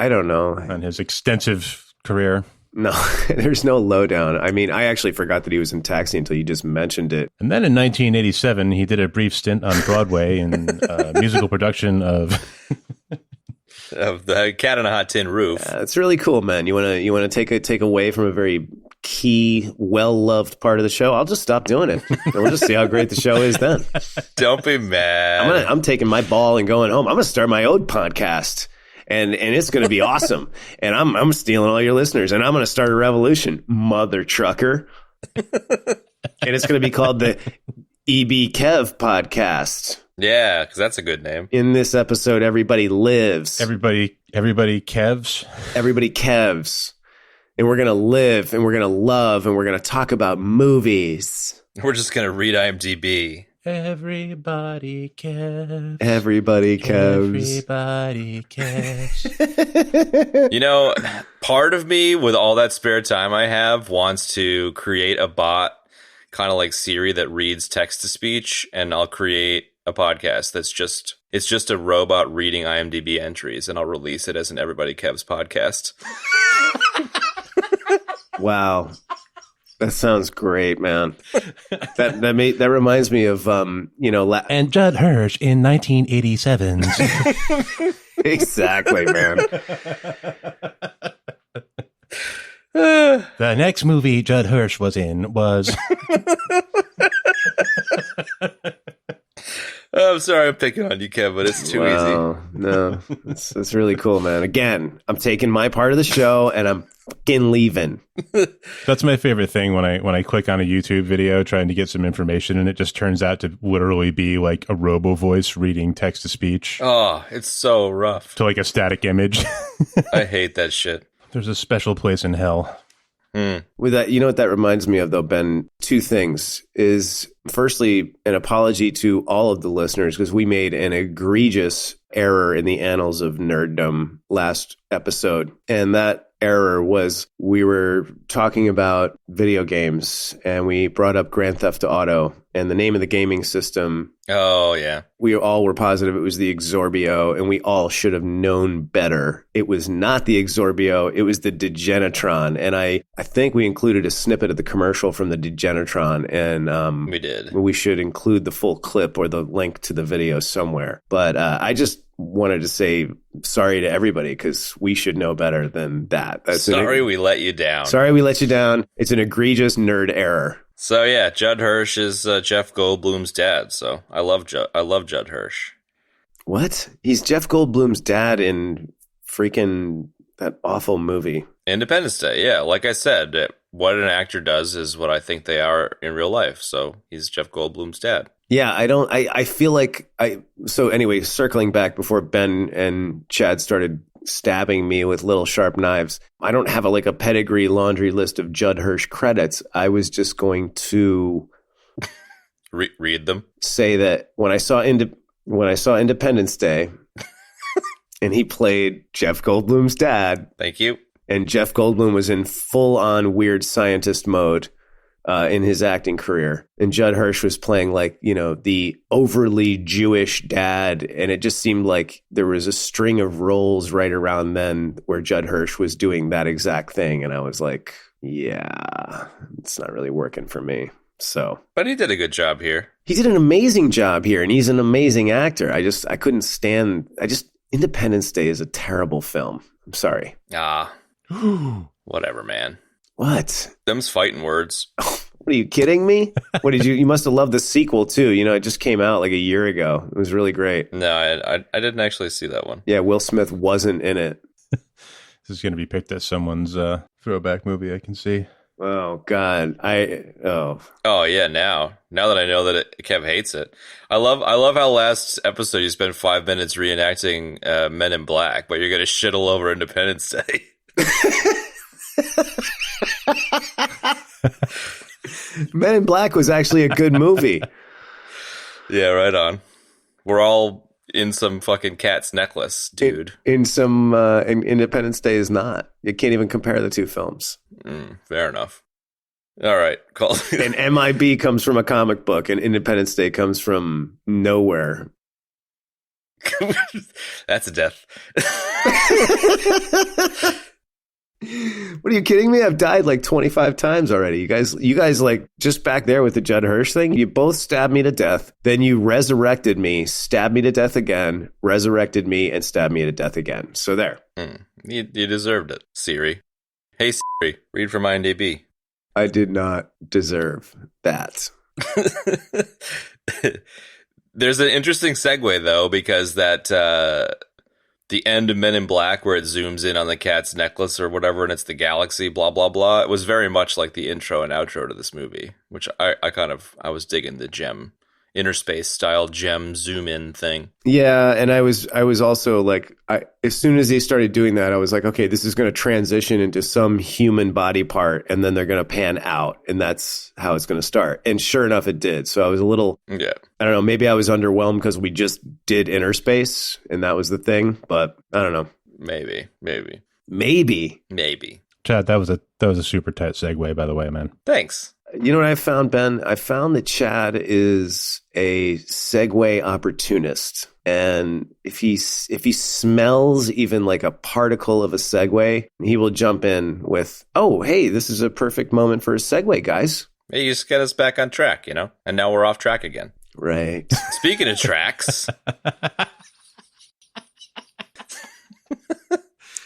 don't know. On his extensive career. No, there's no lowdown. I mean, I actually forgot that he was in Taxi until you just mentioned it. And then in 1987, he did a brief stint on Broadway in musical production of The Cat on a Hot Tin Roof. Yeah, it's really cool, man. You wanna take away from a very key, well-loved part of the show? I'll just stop doing it. And we'll just see how great the show is then. Don't be mad. I'm taking my ball and going home. I'm going to start my own podcast. And it's going to be awesome. And I'm stealing all your listeners. And I'm going to start a revolution, mother trucker. And it's going to be called the EB Kev podcast. Yeah, because that's a good name. In this episode, everybody lives. Everybody Kevs. Everybody Kevs. And we're going to live, and we're going to love, and we're going to talk about movies. We're just going to read IMDb. Everybody Kevs. Everybody Kevs. Everybody Kevs. You know, part of me, with all that spare time I have, wants to create a bot, kind of like Siri, that reads text-to-speech, and I'll create a podcast that's just a robot reading IMDb entries, and I'll release it as an Everybody Kevs podcast. Wow. That sounds great, man. That reminds me of and Judd Hirsch in 1987. Exactly, man. The next movie Judd Hirsch was in was I'm sorry I'm picking on you, Kev, but it's too easy. No, it's really cool, man. Again, I'm taking my part of the show and I'm fucking leaving. That's my favorite thing when I click on a YouTube video trying to get some information and it just turns out to literally be like a robo voice reading text to speech. Oh, it's so rough. To like a static image. I hate that shit. There's a special place in hell. With that, you know what that reminds me of, though, Ben? Two things. Is firstly, an apology to all of the listeners because we made an egregious error in the annals of nerddom last episode. And that error was we were talking about video games and we brought up Grand Theft Auto. and the name of the gaming system, Oh, yeah. we all were positive it was the Exorbio, and we all should have known better. It was not the Exorbio, it was the Degenitron. And I think we included a snippet of the commercial from the Degenitron, and We did. we should include the full clip or the link to the video somewhere. But I just wanted to say sorry to everybody because we should know better than that. Sorry we let you down. Sorry we let you down. It's an egregious nerd error. So yeah, Judd Hirsch is Jeff Goldblum's dad. So I love Judd Hirsch. What? He's Jeff Goldblum's dad in freaking that awful movie. Independence Day. Yeah, like I said, what an actor does is what I think they are in real life. So he's Jeff Goldblum's dad. Yeah, I feel like so anyway, circling back before Ben and Chad started stabbing me with little sharp knives, I don't have a pedigree laundry list of Judd Hirsch credits. I was just going to read them. Say that when I saw Independence Day and he played Jeff Goldblum's dad. Thank you. And Jeff Goldblum was in full on weird scientist mode in his acting career. And Judd Hirsch was playing the overly Jewish dad. And it just seemed like there was a string of roles right around then where Judd Hirsch was doing that exact thing. And I was like, yeah, it's not really working for me. So, but he did a good job here. He did an amazing job here, and he's an amazing actor. I couldn't stand. Independence Day is a terrible film. I'm sorry. Whatever, man. What? Them's fighting words. What are you kidding me? What did you must have loved the sequel too. It just came out like a year ago. It was really great. No, I didn't actually see that one. Yeah, Will Smith wasn't in it. This is going to be picked as someone's throwback movie, I can see. Oh God. Oh yeah, now that I know that Kev hates it. I love how last episode you spent 5 minutes reenacting Men in Black, but you're gonna shit all over Independence Day. Men in Black was actually a good movie. Yeah, right on. We're all in some fucking cat's necklace, dude. In some Independence Day is not. You can't even compare the two films. Fair enough. All right, call. And MIB comes from a comic book, and Independence Day comes from nowhere. That's a death. What are you kidding me? I've died like 25 times already. You guys like just back there with the Judd Hirsch thing. You both stabbed me to death. Then you resurrected me, stabbed me to death again, resurrected me, and stabbed me to death again. So there. You deserved it, Siri. Hey Siri, read from IMDb. I did not deserve that. There's an interesting segue though, because that the end of Men in Black, where it zooms in on the cat's necklace or whatever, and it's the galaxy, blah, blah, blah. It was very much like the intro and outro to this movie, which I was digging the gem, Interspace style gem zoom in thing. Yeah, and I was also like, as soon as they started doing that, I was like, okay, this is going to transition into some human body part, and then they're going to pan out, and that's how it's going to start. And sure enough, it did. So I was a little, I don't know, maybe I was underwhelmed because we just did Interspace, and that was the thing. But I don't know. Maybe. Chad, that was a super tight segue, by the way, man. Thanks. You know what I found, Ben? I found that Chad is a segue opportunist. And if he smells even like a particle of a segue, he will jump in with, oh, hey, this is a perfect moment for a segue, guys. Hey, you just get us back on track, and now we're off track again. Right. Speaking of tracks.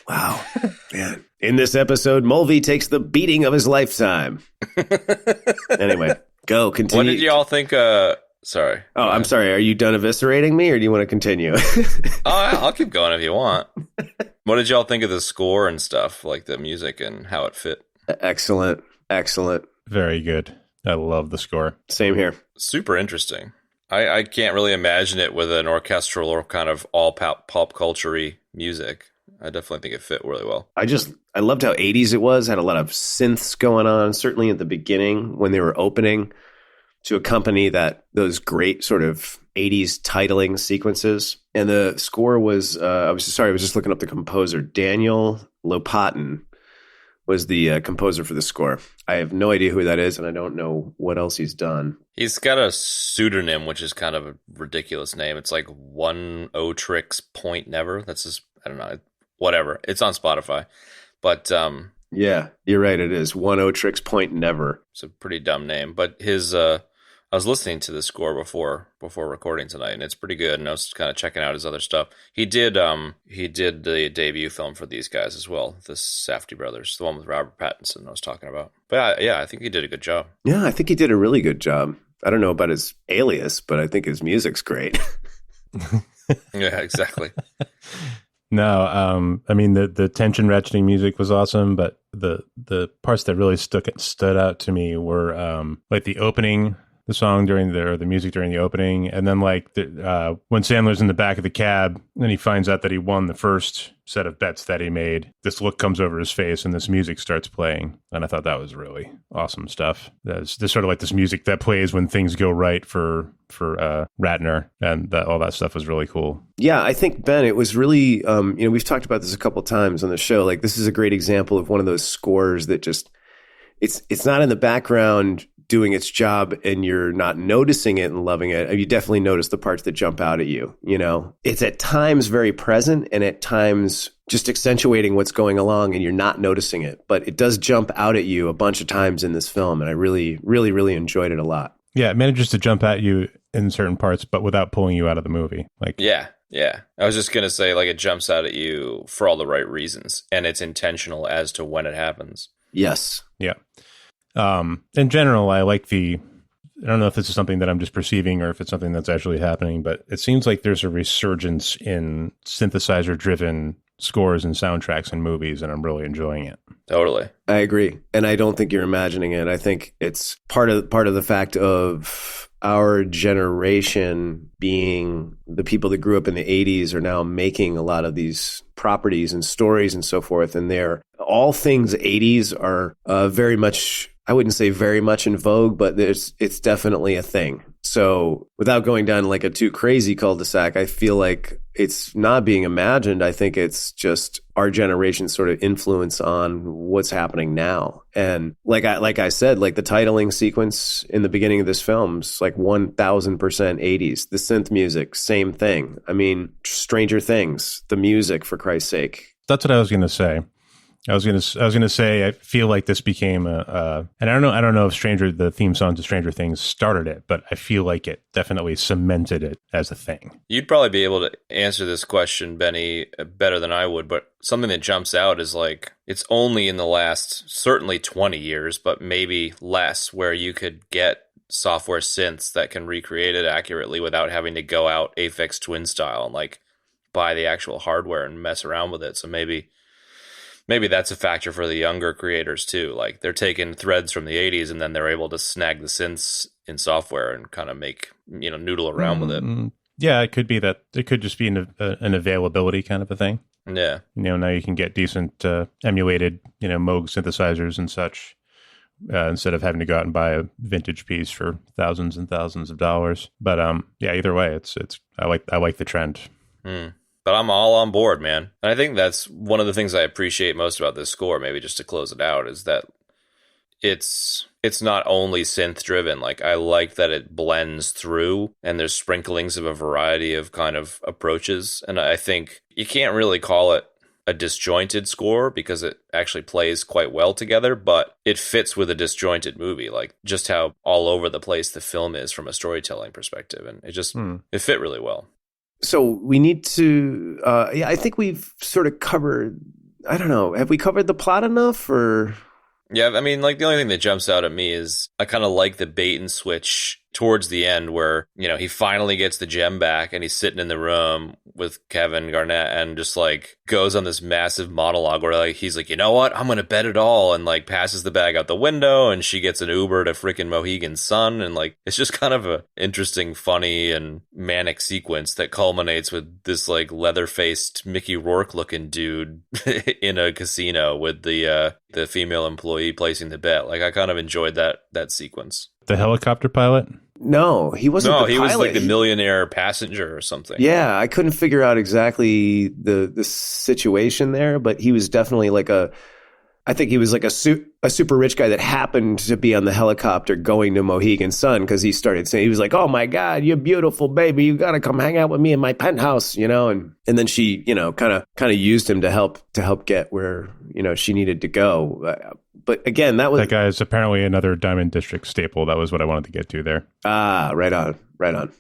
Wow. Man. In this episode, Mulvey takes the beating of his lifetime. Anyway, continue. What did y'all think? Sorry. Oh, I'm sorry. Are you done eviscerating me, or do you want to continue? I'll keep going if you want. What did y'all think of the score and stuff, like the music and how it fit? Excellent. Very good. I love the score. Same here. Super interesting. I can't really imagine it with an orchestral or kind of all pop culture-y music. I definitely think it fit really well. I loved how 80s it was. Had a lot of synths going on, certainly at the beginning when they were opening, to accompany those great sort of 80s titling sequences. And the score was, I was just looking up the composer, Daniel Lopatin was the composer for the score. I have no idea who that is, and I don't know what else he's done. He's got a pseudonym, which is kind of a ridiculous name. It's like One O Tricks Point Never. That's just, I don't know, whatever. It's on Spotify. But yeah, you're right. It is One O Tricks Point Never. It's a pretty dumb name, but his I was listening to the score before recording tonight, and it's pretty good. And I was kind of checking out his other stuff. He did the debut film for these guys as well, the Safdie brothers, the one with Robert Pattinson I was talking about. But yeah, I think he did a good job. Yeah, I think he did a really good job. I don't know about his alias, but I think his music's great. Yeah, exactly. No, I mean the tension ratcheting music was awesome, but the parts that really stood out to me were like the opening, the song during the music during the opening, and then like when Sandler's in the back of the cab and he finds out that he won the first set of bets that he made. This look comes over his face and this music starts playing, and I thought that was really awesome stuff. There's sort of like this music that plays when things go right for Ratner, and all that stuff was really cool. Yeah, I think, Ben, it was really, we've talked about this a couple times on the show. Like, this is a great example of one of those scores that just, it's not in the background doing its job and you're not noticing it and loving it. You definitely notice the parts that jump out at you, It's at times very present and at times just accentuating what's going along and you're not noticing it. But it does jump out at you a bunch of times in this film, and I really, really, really enjoyed it a lot. Yeah, it manages to jump at you in certain parts, but without pulling you out of the movie. Yeah. I was just going to say, like, it jumps out at you for all the right reasons, and it's intentional as to when it happens. Yes. Yeah. In general, I like I don't know if this is something that I'm just perceiving or if it's something that's actually happening, but it seems like there's a resurgence in synthesizer-driven scores and soundtracks in movies, and I'm really enjoying it. Totally. I agree. And I don't think you're imagining it. I think it's part of the fact of our generation being the people that grew up in the 80s are now making a lot of these properties and stories and so forth. And they're all things 80s are very much, I wouldn't say very much in vogue, but it's definitely a thing. So without going down like a too crazy cul-de-sac, I feel like it's not being imagined. I think it's just our generation's sort of influence on what's happening now. And like I said, like the titling sequence in the beginning of this film's like 1000% 80s. The synth music, same thing. I mean, Stranger Things, the music, for Christ's sake. That's what I was going to say. I was gonna say I feel like this became and I don't know if the theme song to Stranger Things started it, but I feel like it definitely cemented it as a thing. You'd probably be able to answer this question, Benny, better than I would, but something that jumps out is like it's only in the last certainly 20 years, but maybe less, where you could get software synths that can recreate it accurately without having to go out Aphex Twin style and like buy the actual hardware and mess around with it. So maybe that's a factor for the younger creators too. Like they're taking threads from the 80s and then they're able to snag the synths in software and kind of make, noodle around with it. Yeah, it could be that. It could just be an availability kind of a thing. Yeah. Now you can get decent emulated, Moog synthesizers and such instead of having to go out and buy a vintage piece for thousands and thousands of dollars. But yeah, either way, it's I like the trend. But I'm all on board, man. And I think that's one of the things I appreciate most about this score, maybe just to close it out, is that it's not only synth driven. Like I like that it blends through and there's sprinklings of a variety of kind of approaches. And I think you can't really call it a disjointed score because it actually plays quite well together, but it fits with a disjointed movie, like just how all over the place the film is from a storytelling perspective. And it just, it fit really well. So we need to, I think we've sort of covered, I don't know, have we covered the plot enough or? Yeah, I mean, like the only thing that jumps out at me is I kind of like the bait and switch towards the end where, he finally gets the gem back and he's sitting in the room with Kevin Garnett and just like goes on this massive monologue where like he's like, you know what, I'm going to bet it all, and like passes the bag out the window and she gets an Uber to freaking Mohegan Sun, and like it's just kind of a interesting, funny and manic sequence that culminates with this like leather-faced Mickey Rourke looking dude in a casino with the female employee placing the bet. Like I kind of enjoyed that sequence. The helicopter pilot? No, he wasn't. No, he was like the millionaire passenger or something. Yeah, I couldn't figure out exactly the situation there, but he was definitely like I think he was like a super rich guy that happened to be on the helicopter going to Mohegan Sun because he started saying, he was like, oh my God, you're beautiful, baby. You got to come hang out with me in my penthouse, you know? And then she, you know, kind of used him to help get where, you know, she needed to go. But again, that guy is apparently another Diamond District staple. That was what I wanted to get to there. Ah, right on.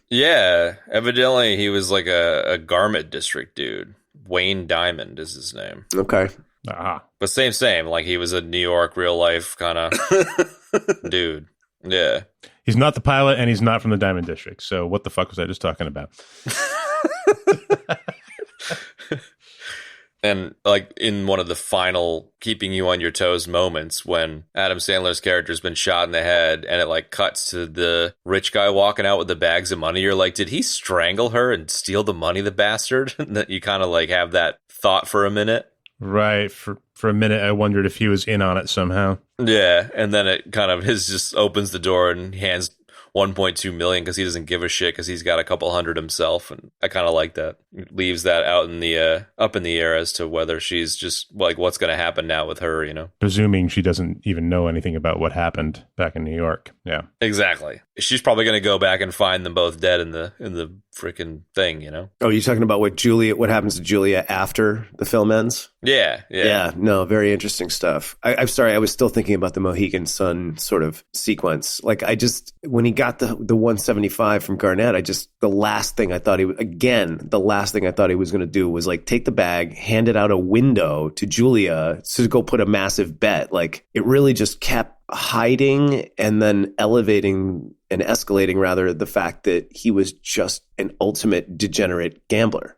Yeah, evidently he was like a garment district dude. Wayne Diamond is his name. Okay. But same. Like he was a New York real life kind of dude. Yeah. He's not the pilot and he's not from the Diamond District. So what the fuck was I just talking about? And like in one of the final keeping you on your toes moments when Adam Sandler's character's been shot in the head and it like cuts to the rich guy walking out with the bags of money, you're like, did he strangle her and steal the money, the bastard? That you kind of like have that thought for a minute. Right. For a minute, I wondered if he was in on it somehow. Yeah. And then it kind of just opens the door and hands 1.2 million because he doesn't give a shit because he's got a couple hundred himself. And I kind of like that. Leaves that out in the up in the air as to whether she's just like what's going to happen now with her, you know, presuming she doesn't even know anything about what happened back in New York. Yeah, exactly. She's probably going to go back and find them both dead in the freaking thing, you know. Oh, you're talking about what happens to Julia after the film ends? Yeah. No, very interesting stuff. I'm sorry, I was still thinking about the Mohegan Sun sort of sequence. Like when he got the 175 from Garnett, the last thing I thought he was going to do was like take the bag, hand it out a window to Julia to go put a massive bet. Like it really just kept hiding and then elevating and escalating rather the fact that he was just an ultimate degenerate gambler.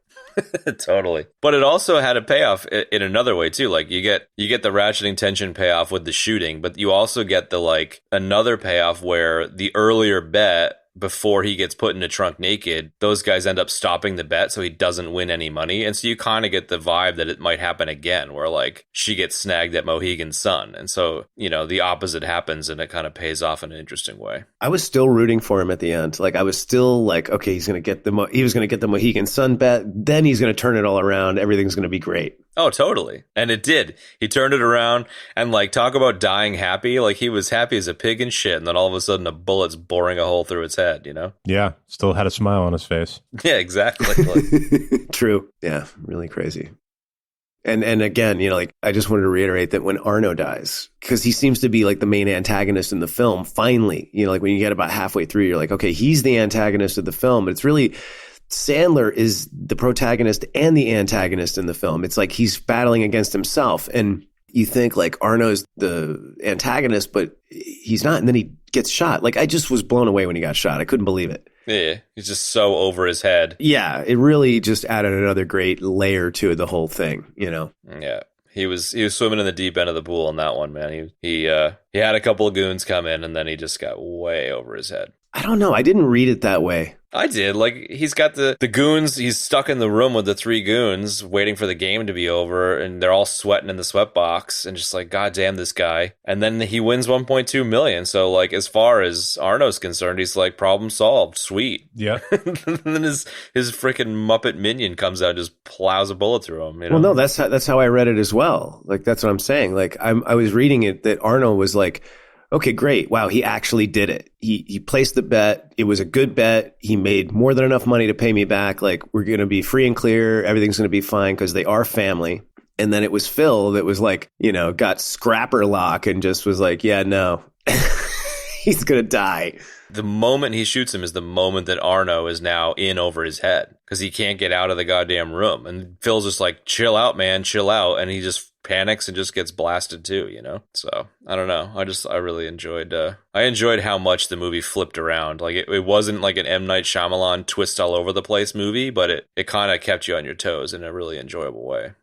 Totally. But it also had a payoff in another way too. Like you get the ratcheting tension payoff with the shooting, but you also get the like another payoff where the earlier bet before he gets put in a trunk naked, those guys end up stopping the bet so he doesn't win any money. And so you kind of get the vibe that it might happen again where like she gets snagged at Mohegan Sun. And so, you know, the opposite happens and it kind of pays off in an interesting way. I was still rooting for him at the end. Like I was still like, okay, he was going to get the Mohegan Sun bet. Then he's going to turn it all around. Everything's going to be great. Oh, totally. And it did. He turned it around and like talk about dying happy. Like he was happy as a pig in shit. And then all of a sudden a bullet's boring a hole through its head, you know? Yeah. Still had a smile on his face. Yeah, exactly. True. Yeah. Really crazy. And again, you know, like I just wanted to reiterate that when Arno dies, because he seems to be like the main antagonist in the film, finally, you know, like when you get about halfway through, you're like, okay, he's the antagonist of the film. But it's really Sandler is the protagonist and the antagonist in the film. It's like he's battling against himself. And you think like Arno's the antagonist, but he's not. And then he gets shot. Like I just was blown away when he got shot. I couldn't believe it. Yeah, he's just so over his head. Yeah, it really just added another great layer to the whole thing, you know? Yeah. He was swimming in the deep end of the pool on that one, man. He had a couple of goons come in and then he just got way over his head. I don't know. I didn't read it that way. I did. Like, he's got the goons. He's stuck in the room with the three goons waiting for the game to be over, and they're all sweating in the sweat box, and just like, God damn this guy. And then he wins 1.2 million. So, like, as far as Arno's concerned, he's like, problem solved. Sweet. Yeah. And then his freaking Muppet minion comes out and just plows a bullet through him. You know? Well, no, that's how I read it as well. Like, that's what I'm saying. Like, I was reading it that Arno was like, okay, great. Wow, he actually did it. He placed the bet. It was a good bet. He made more than enough money to pay me back. Like, we're going to be free and clear. Everything's going to be fine because they are family. And then it was Phil that was like, you know, got scrapper lock and just was like, yeah, no, he's going to die. The moment he shoots him is the moment that Arno is now in over his head because he can't get out of the goddamn room. And Phil's just like, chill out, man, chill out. And he just panics and just gets blasted too, you know? So I don't know. I really enjoyed, I enjoyed how much the movie flipped around. Like it wasn't like an M. Night Shyamalan twist all over the place movie, but it kind of kept you on your toes in a really enjoyable way.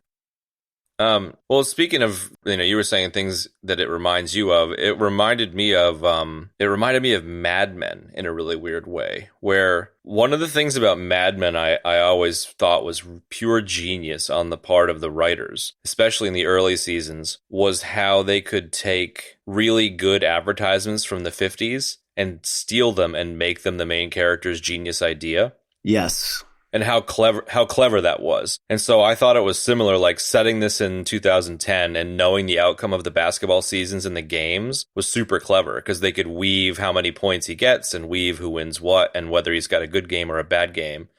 Well, speaking of, you know, you were saying things that it reminds you of. It reminded me of Mad Men in a really weird way, where one of the things about Mad Men I always thought was pure genius on the part of the writers, especially in the early seasons, was how they could take really good advertisements from the 50s and steal them and make them the main character's genius idea. Yes. and how clever that was. And so I thought it was similar, like setting this in 2010 and knowing the outcome of the basketball seasons and the games was super clever because they could weave how many points he gets and weave who wins what and whether he's got a good game or a bad game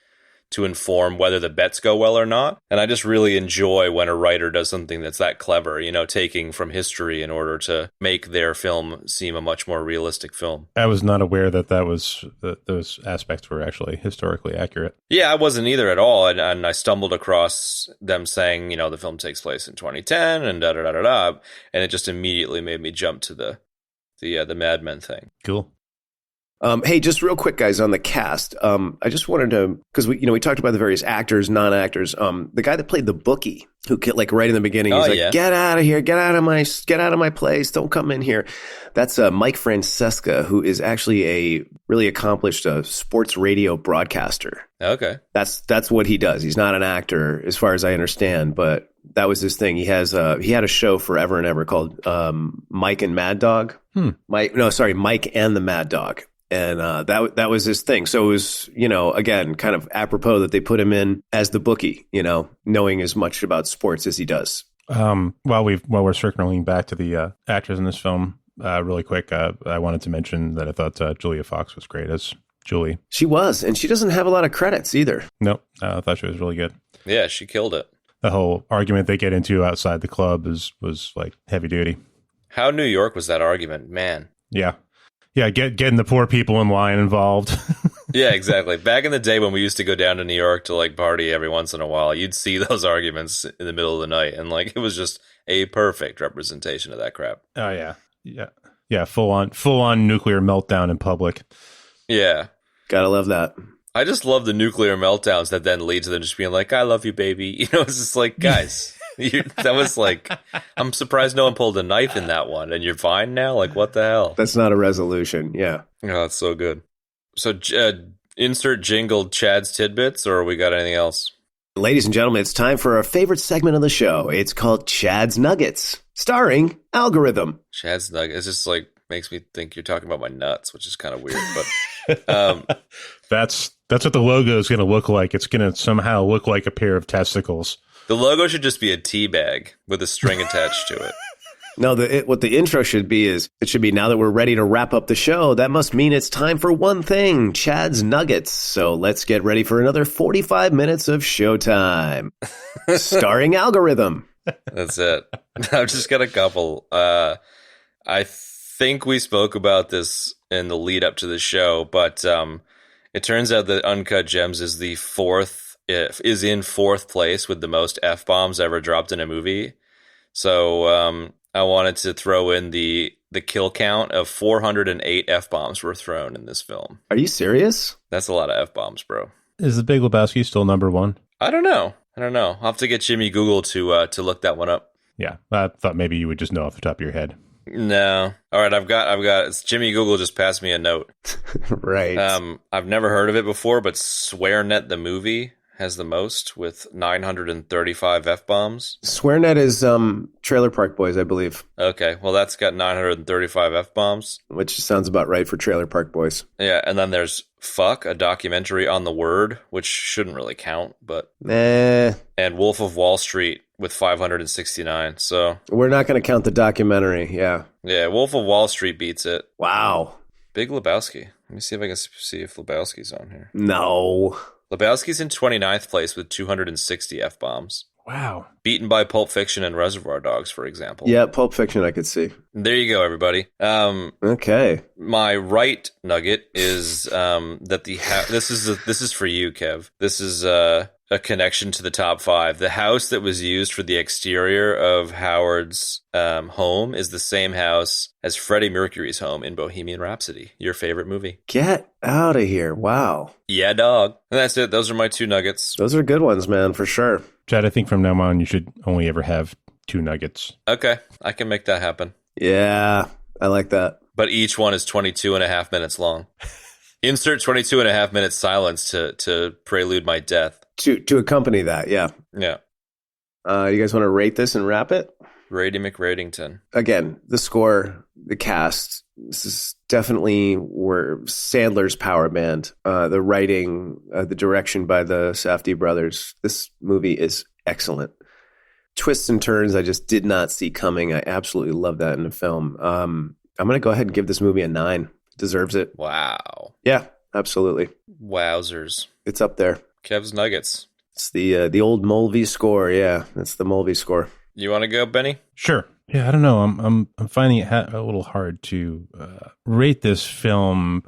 to inform whether the bets go well or not. And I just really enjoy when a writer does something that's that clever, you know, taking from history in order to make their film seem a much more realistic film. I was not aware that those aspects were actually historically accurate. Yeah, I wasn't either at all. And I stumbled across them saying, you know, the film takes place in 2010 and da-da-da-da-da. And it just immediately made me jump to the Mad Men thing. Cool. Hey, just real quick, guys, on the cast. I just wanted to, because we talked about the various actors, non-actors. The guy that played the bookie, who like right in the beginning, he's like, "Get out of here! Get out of my place! Don't come in here." That's Mike Francesca, who is actually a really accomplished sports radio broadcaster. Okay, that's what he does. He's not an actor, as far as I understand, but that was his thing. He had a show forever and ever called Mike and Mad Dog. Mike and the Mad Dog. And that was his thing. So it was, you know, again, kind of apropos that they put him in as the bookie, you know, knowing as much about sports as he does. While we're circling back to the actors in this film, really quick, I wanted to mention that I thought Julia Fox was great as Julie. She was, and she doesn't have a lot of credits either. Nope, I thought she was really good. Yeah, she killed it. The whole argument they get into outside the club was like heavy duty. How New York was that argument, man? Yeah, getting the poor people in line involved. Yeah, exactly. Back in the day when we used to go down to New York to like party every once in a while, you'd see those arguments in the middle of the night, and like it was just a perfect representation of that crap. Oh yeah. Full on nuclear meltdown in public. Yeah, gotta love that. I just love the nuclear meltdowns that then lead to them just being like, "I love you, baby." You know, it's just like, guys. That was like, I'm surprised no one pulled a knife in that one, and you're fine now? Like, what the hell? That's not a resolution, yeah. Oh, that's so good. So, insert jingle Chad's Tidbits, or we got anything else? Ladies and gentlemen, it's time for our favorite segment of the show. It's called Chad's Nuggets, starring Algorithm. Chad's Nuggets. It's just like, makes me think you're talking about my nuts, which is kind of weird, but... That's what the logo is going to look like. It's going to somehow look like a pair of testicles. The logo should just be a tea bag with a string attached to it. No, what the intro should be is, it should be, now that we're ready to wrap up the show, that must mean it's time for one thing, Chad's Nuggets. So let's get ready for another 45 minutes of showtime. Starring Algorithm. That's it. I've just got a couple. I think we spoke about this in the lead up to the show, but it turns out that Uncut Gems is in fourth place with the most F-bombs ever dropped in a movie. So I wanted to throw in the kill count of 408 F-bombs were thrown in this film. Are you serious? That's a lot of F-bombs, bro. Is The Big Lebowski still number one? I don't know. I'll have to get Jimmy Google to look that one up. Yeah, I thought maybe you would just know off the top of your head. No. All right, I've got Jimmy Google just passed me a note. Right. I've never heard of it before, but SwearNet the movie has the most with 935 F-bombs. SwearNet is Trailer Park Boys, I believe. Okay, well that's got 935 F-bombs. Which sounds about right for Trailer Park Boys. Yeah, and then there's Fuck, a documentary on the word, which shouldn't really count, but... And Wolf of Wall Street with 569, so... We're not going to count the documentary, yeah. Yeah, Wolf of Wall Street beats it. Wow. Big Lebowski. Let me see if I can see if Lebowski's on here. No. Lebowski's in 29th place with 260 F-bombs. Wow. Beaten by Pulp Fiction and Reservoir Dogs, for example. Yeah, Pulp Fiction I could see. There you go, everybody. Okay. My right nugget is that this is for you, Kev. This is a connection to the top five. The house that was used for the exterior of Howard's home is the same house as Freddie Mercury's home in Bohemian Rhapsody, your favorite movie. Get out of here. Wow. Yeah, dog. And that's it. Those are my two nuggets. Those are good ones, man, for sure. Chad, I think from now on you should only ever have two nuggets. Okay, I can make that happen. Yeah, I like that. But each one is 22 and a half minutes long. Insert 22 and a half minutes silence to prelude my death. To accompany that, yeah. Yeah. You guys want to rate this and wrap it? Rady McRadington. Again, the score, the cast. This is definitely where Sandler's power band. The writing, the direction by the Safdie brothers. This movie is excellent. Twists and turns I just did not see coming. I absolutely love that in a film. I'm going to go ahead and give this movie a 9. Deserves it. Wow. Yeah, absolutely. Wowzers. It's up there. Kev's Nuggets. It's the old Mulvey score. Yeah, that's the Mulvey score. You want to go, Benny? Sure. Yeah, I don't know. I'm finding it a little hard to rate this film.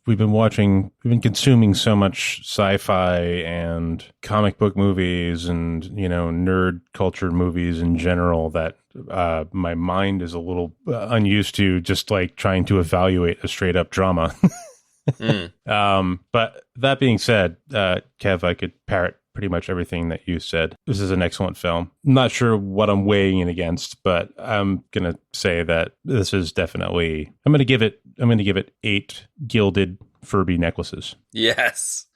We've been consuming so much sci-fi and comic book movies and, nerd culture movies in general that my mind is a little unused to just like trying to evaluate a straight up drama. But that being said, Kev, I could parrot pretty much everything that you said. This is an excellent film. I'm not sure what I'm weighing it against, but I'm going to say that this is definitely, I'm going to give it 8 gilded Furby necklaces. Yes.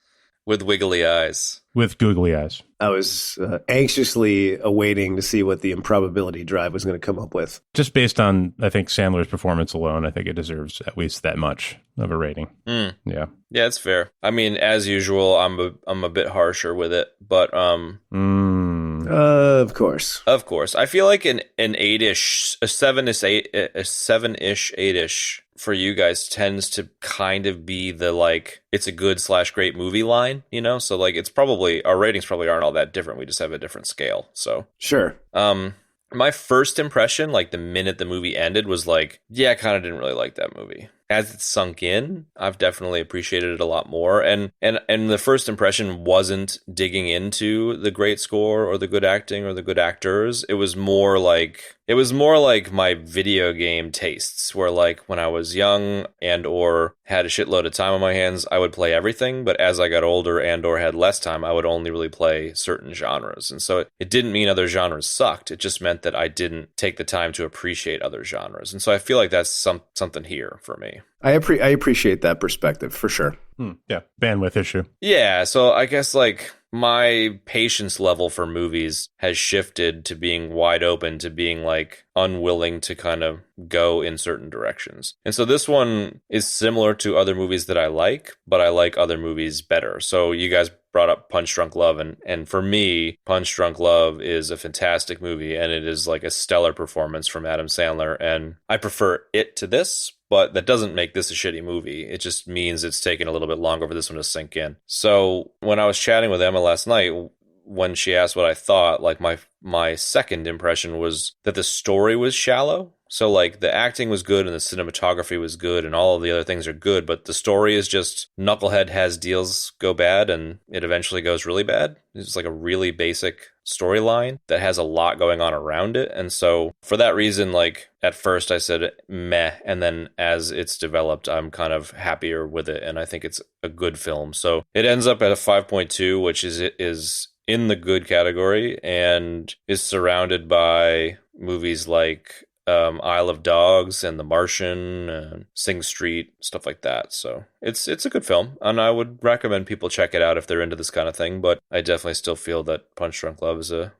With wiggly eyes. With googly eyes. I was anxiously awaiting to see what the improbability drive was going to come up with. Just based on, I think, Sandler's performance alone, I think it deserves at least that much of a rating. Yeah. Yeah, it's fair. I mean, as usual, I'm a bit harsher with it, but of course. Of course. I feel like an 8-ish, a 7-ish, 8-ish for you guys tends to kind of be the like it's a good/great movie line, So like it's probably our ratings probably aren't all that different. We just have a different scale. So sure. My first impression, like the minute the movie ended, was like, yeah, I kind of didn't really like that movie. As it sunk in, I've definitely appreciated it a lot more. And the first impression wasn't digging into the great score or the good acting or the good actors. It was more like my video game tastes, where like when I was young and or had a shitload of time on my hands, I would play everything. But as I got older and or had less time, I would only really play certain genres. And so it didn't mean other genres sucked. It just meant that I didn't take the time to appreciate other genres. And so I feel like that's something here for me. I appreciate that perspective for sure. Yeah, bandwidth issue. Yeah, so I guess like my patience level for movies has shifted to being wide open to being like unwilling to kind of go in certain directions. And so this one is similar to other movies that I like, but I like other movies better. So you guys brought up Punch Drunk Love, and for me, Punch Drunk Love is a fantastic movie, and it is like a stellar performance from Adam Sandler, and I prefer it to this, but that doesn't make this a shitty movie. It just means it's taken a little bit longer for this one to sink in. So when I was chatting with Emma last night, when she asked what I thought, like my second impression was that the story was shallow. So like the acting was good and the cinematography was good and all of the other things are good, but the story is just knucklehead has deals go bad and it eventually goes really bad. It's like a really basic storyline that has a lot going on around it. And so for that reason, like at first I said meh, and then as it's developed, I'm kind of happier with it. And I think it's a good film. So it ends up at a 5.2, which is in the good category and is surrounded by movies like Isle of Dogs and The Martian and Sing Street, stuff like that. So it's a good film, and I would recommend people check it out if they're into this kind of thing, but I definitely still feel that Punch Drunk Love is a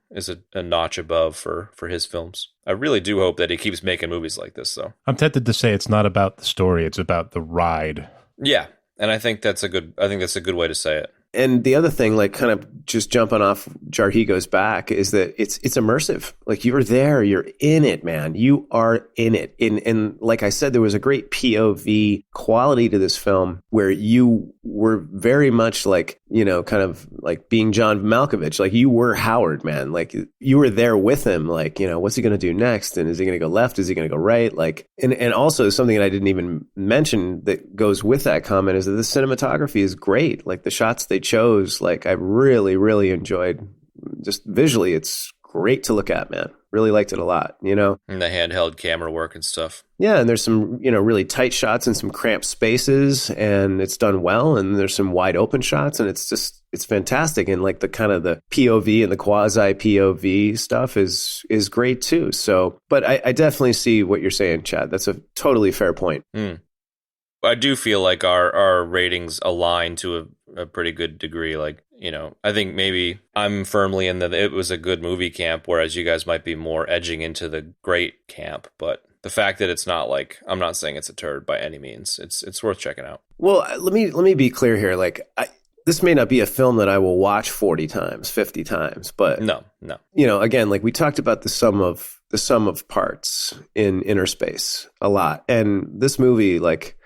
notch above for his films. I really do hope that he keeps making movies like this, though. I'm tempted to say it's not about the story, it's about the ride. Yeah, and I think that's a good way to say it. And the other thing, like kind of just jumping off Jarhi Goes Back, is that it's immersive. Like you're there, you're in it, man. You are in it. And like I said, there was a great POV quality to this film where you were very much like, kind of like being John Malkovich. Like you were Howard, man. Like you were there with him. Like, what's he going to do next? And is he going to go left? Is he going to go right? Like, and also something that I didn't even mention that goes with that comment is that the cinematography is great. Like the shots they chose, like I really, really enjoyed. Just visually, it's great to look at, man. Really liked it a lot, And the handheld camera work and stuff. Yeah, and there's some, really tight shots and some cramped spaces, and it's done well, and there's some wide open shots, and it's fantastic. And like the kind of the POV and the quasi POV stuff is great too. So, but I definitely see what you're saying, Chad. That's a totally fair point. I do feel like our ratings align to a pretty good degree. Like, I think maybe I'm firmly in that it was a good movie camp, whereas you guys might be more edging into the great camp. But the fact that it's not like, I'm not saying it's a turd by any means. It's worth checking out. Well, let me be clear here. Like, this may not be a film that I will watch 40 times, 50 times, but No. Again, like we talked about the sum of parts in Inner Space a lot. And this movie, like,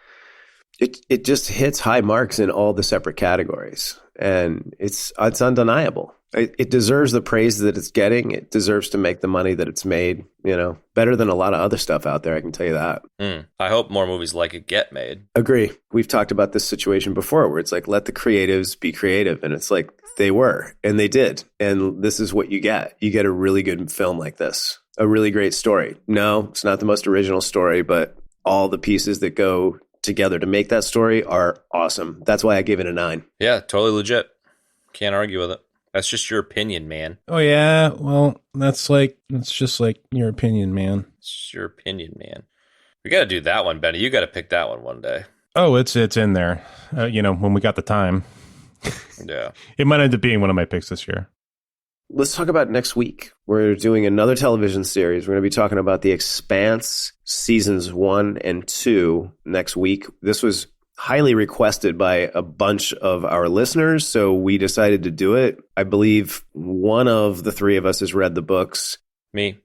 it just hits high marks in all the separate categories. And it's undeniable. It deserves the praise that it's getting. It deserves to make the money that it's made, better than a lot of other stuff out there. I can tell you that. I hope more movies like it get made. Agree. We've talked about this situation before where it's like, let the creatives be creative. And it's like, they were, and they did. And this is what you get. You get a really good film like this, a really great story. No, it's not the most original story, but all the pieces that go together to make that story are awesome. That's why I gave it a 9. Yeah, totally legit. Can't argue with it. That's just your opinion, man. Oh, yeah. Well, that's just like your opinion, man. It's your opinion, man. We got to do that one, Benny. You got to pick that one day. Oh, it's in there. When we got the time. Yeah. It might end up being one of my picks this year. Let's talk about next week. We're doing another television series. We're going to be talking about The Expanse seasons 1 and 2 next week. This was highly requested by a bunch of our listeners, so we decided to do it. I believe one of the three of us has read the books. Me.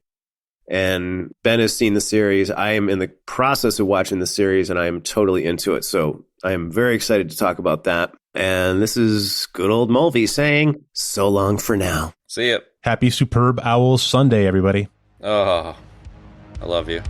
And Ben has seen the series. I am in the process of watching the series, and I am totally into it. So I am very excited to talk about that. And this is good old Mulvey saying, so long for now. See ya. Happy Superb Owl Sunday, everybody. Oh, I love you.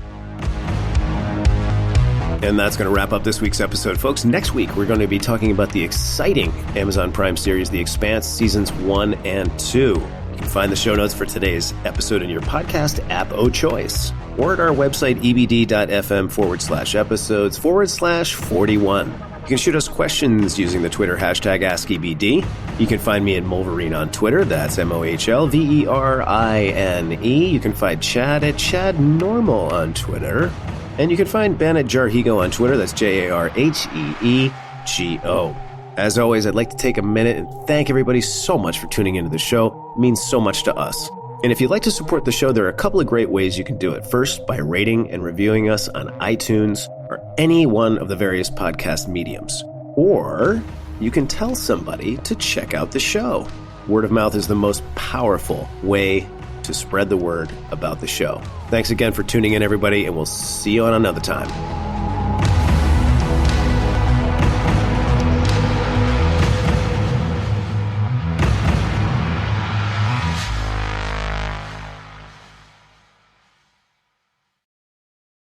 And that's going to wrap up this week's episode, folks. Next week, we're going to be talking about the exciting Amazon Prime series, The Expanse, seasons 1 and 2. You can find the show notes for today's episode in your podcast app of choice, or at our website, ebd.fm/episodes/41. You can shoot us questions using the Twitter hashtag AskEBD. You can find me at Mulverine on Twitter. That's MOHLVERINE. You can find Chad at ChadNormal on Twitter. And you can find Ben at Jarhigo on Twitter. That's JARHEEGO. As always, I'd like to take a minute and thank everybody so much for tuning into the show. It means so much to us. And if you'd like to support the show, there are a couple of great ways you can do it. First, by rating and reviewing us on iTunes or any one of the various podcast mediums. Or you can tell somebody to check out the show. Word of mouth is the most powerful way to spread the word about the show. Thanks again for tuning in, everybody, and we'll see you on another time.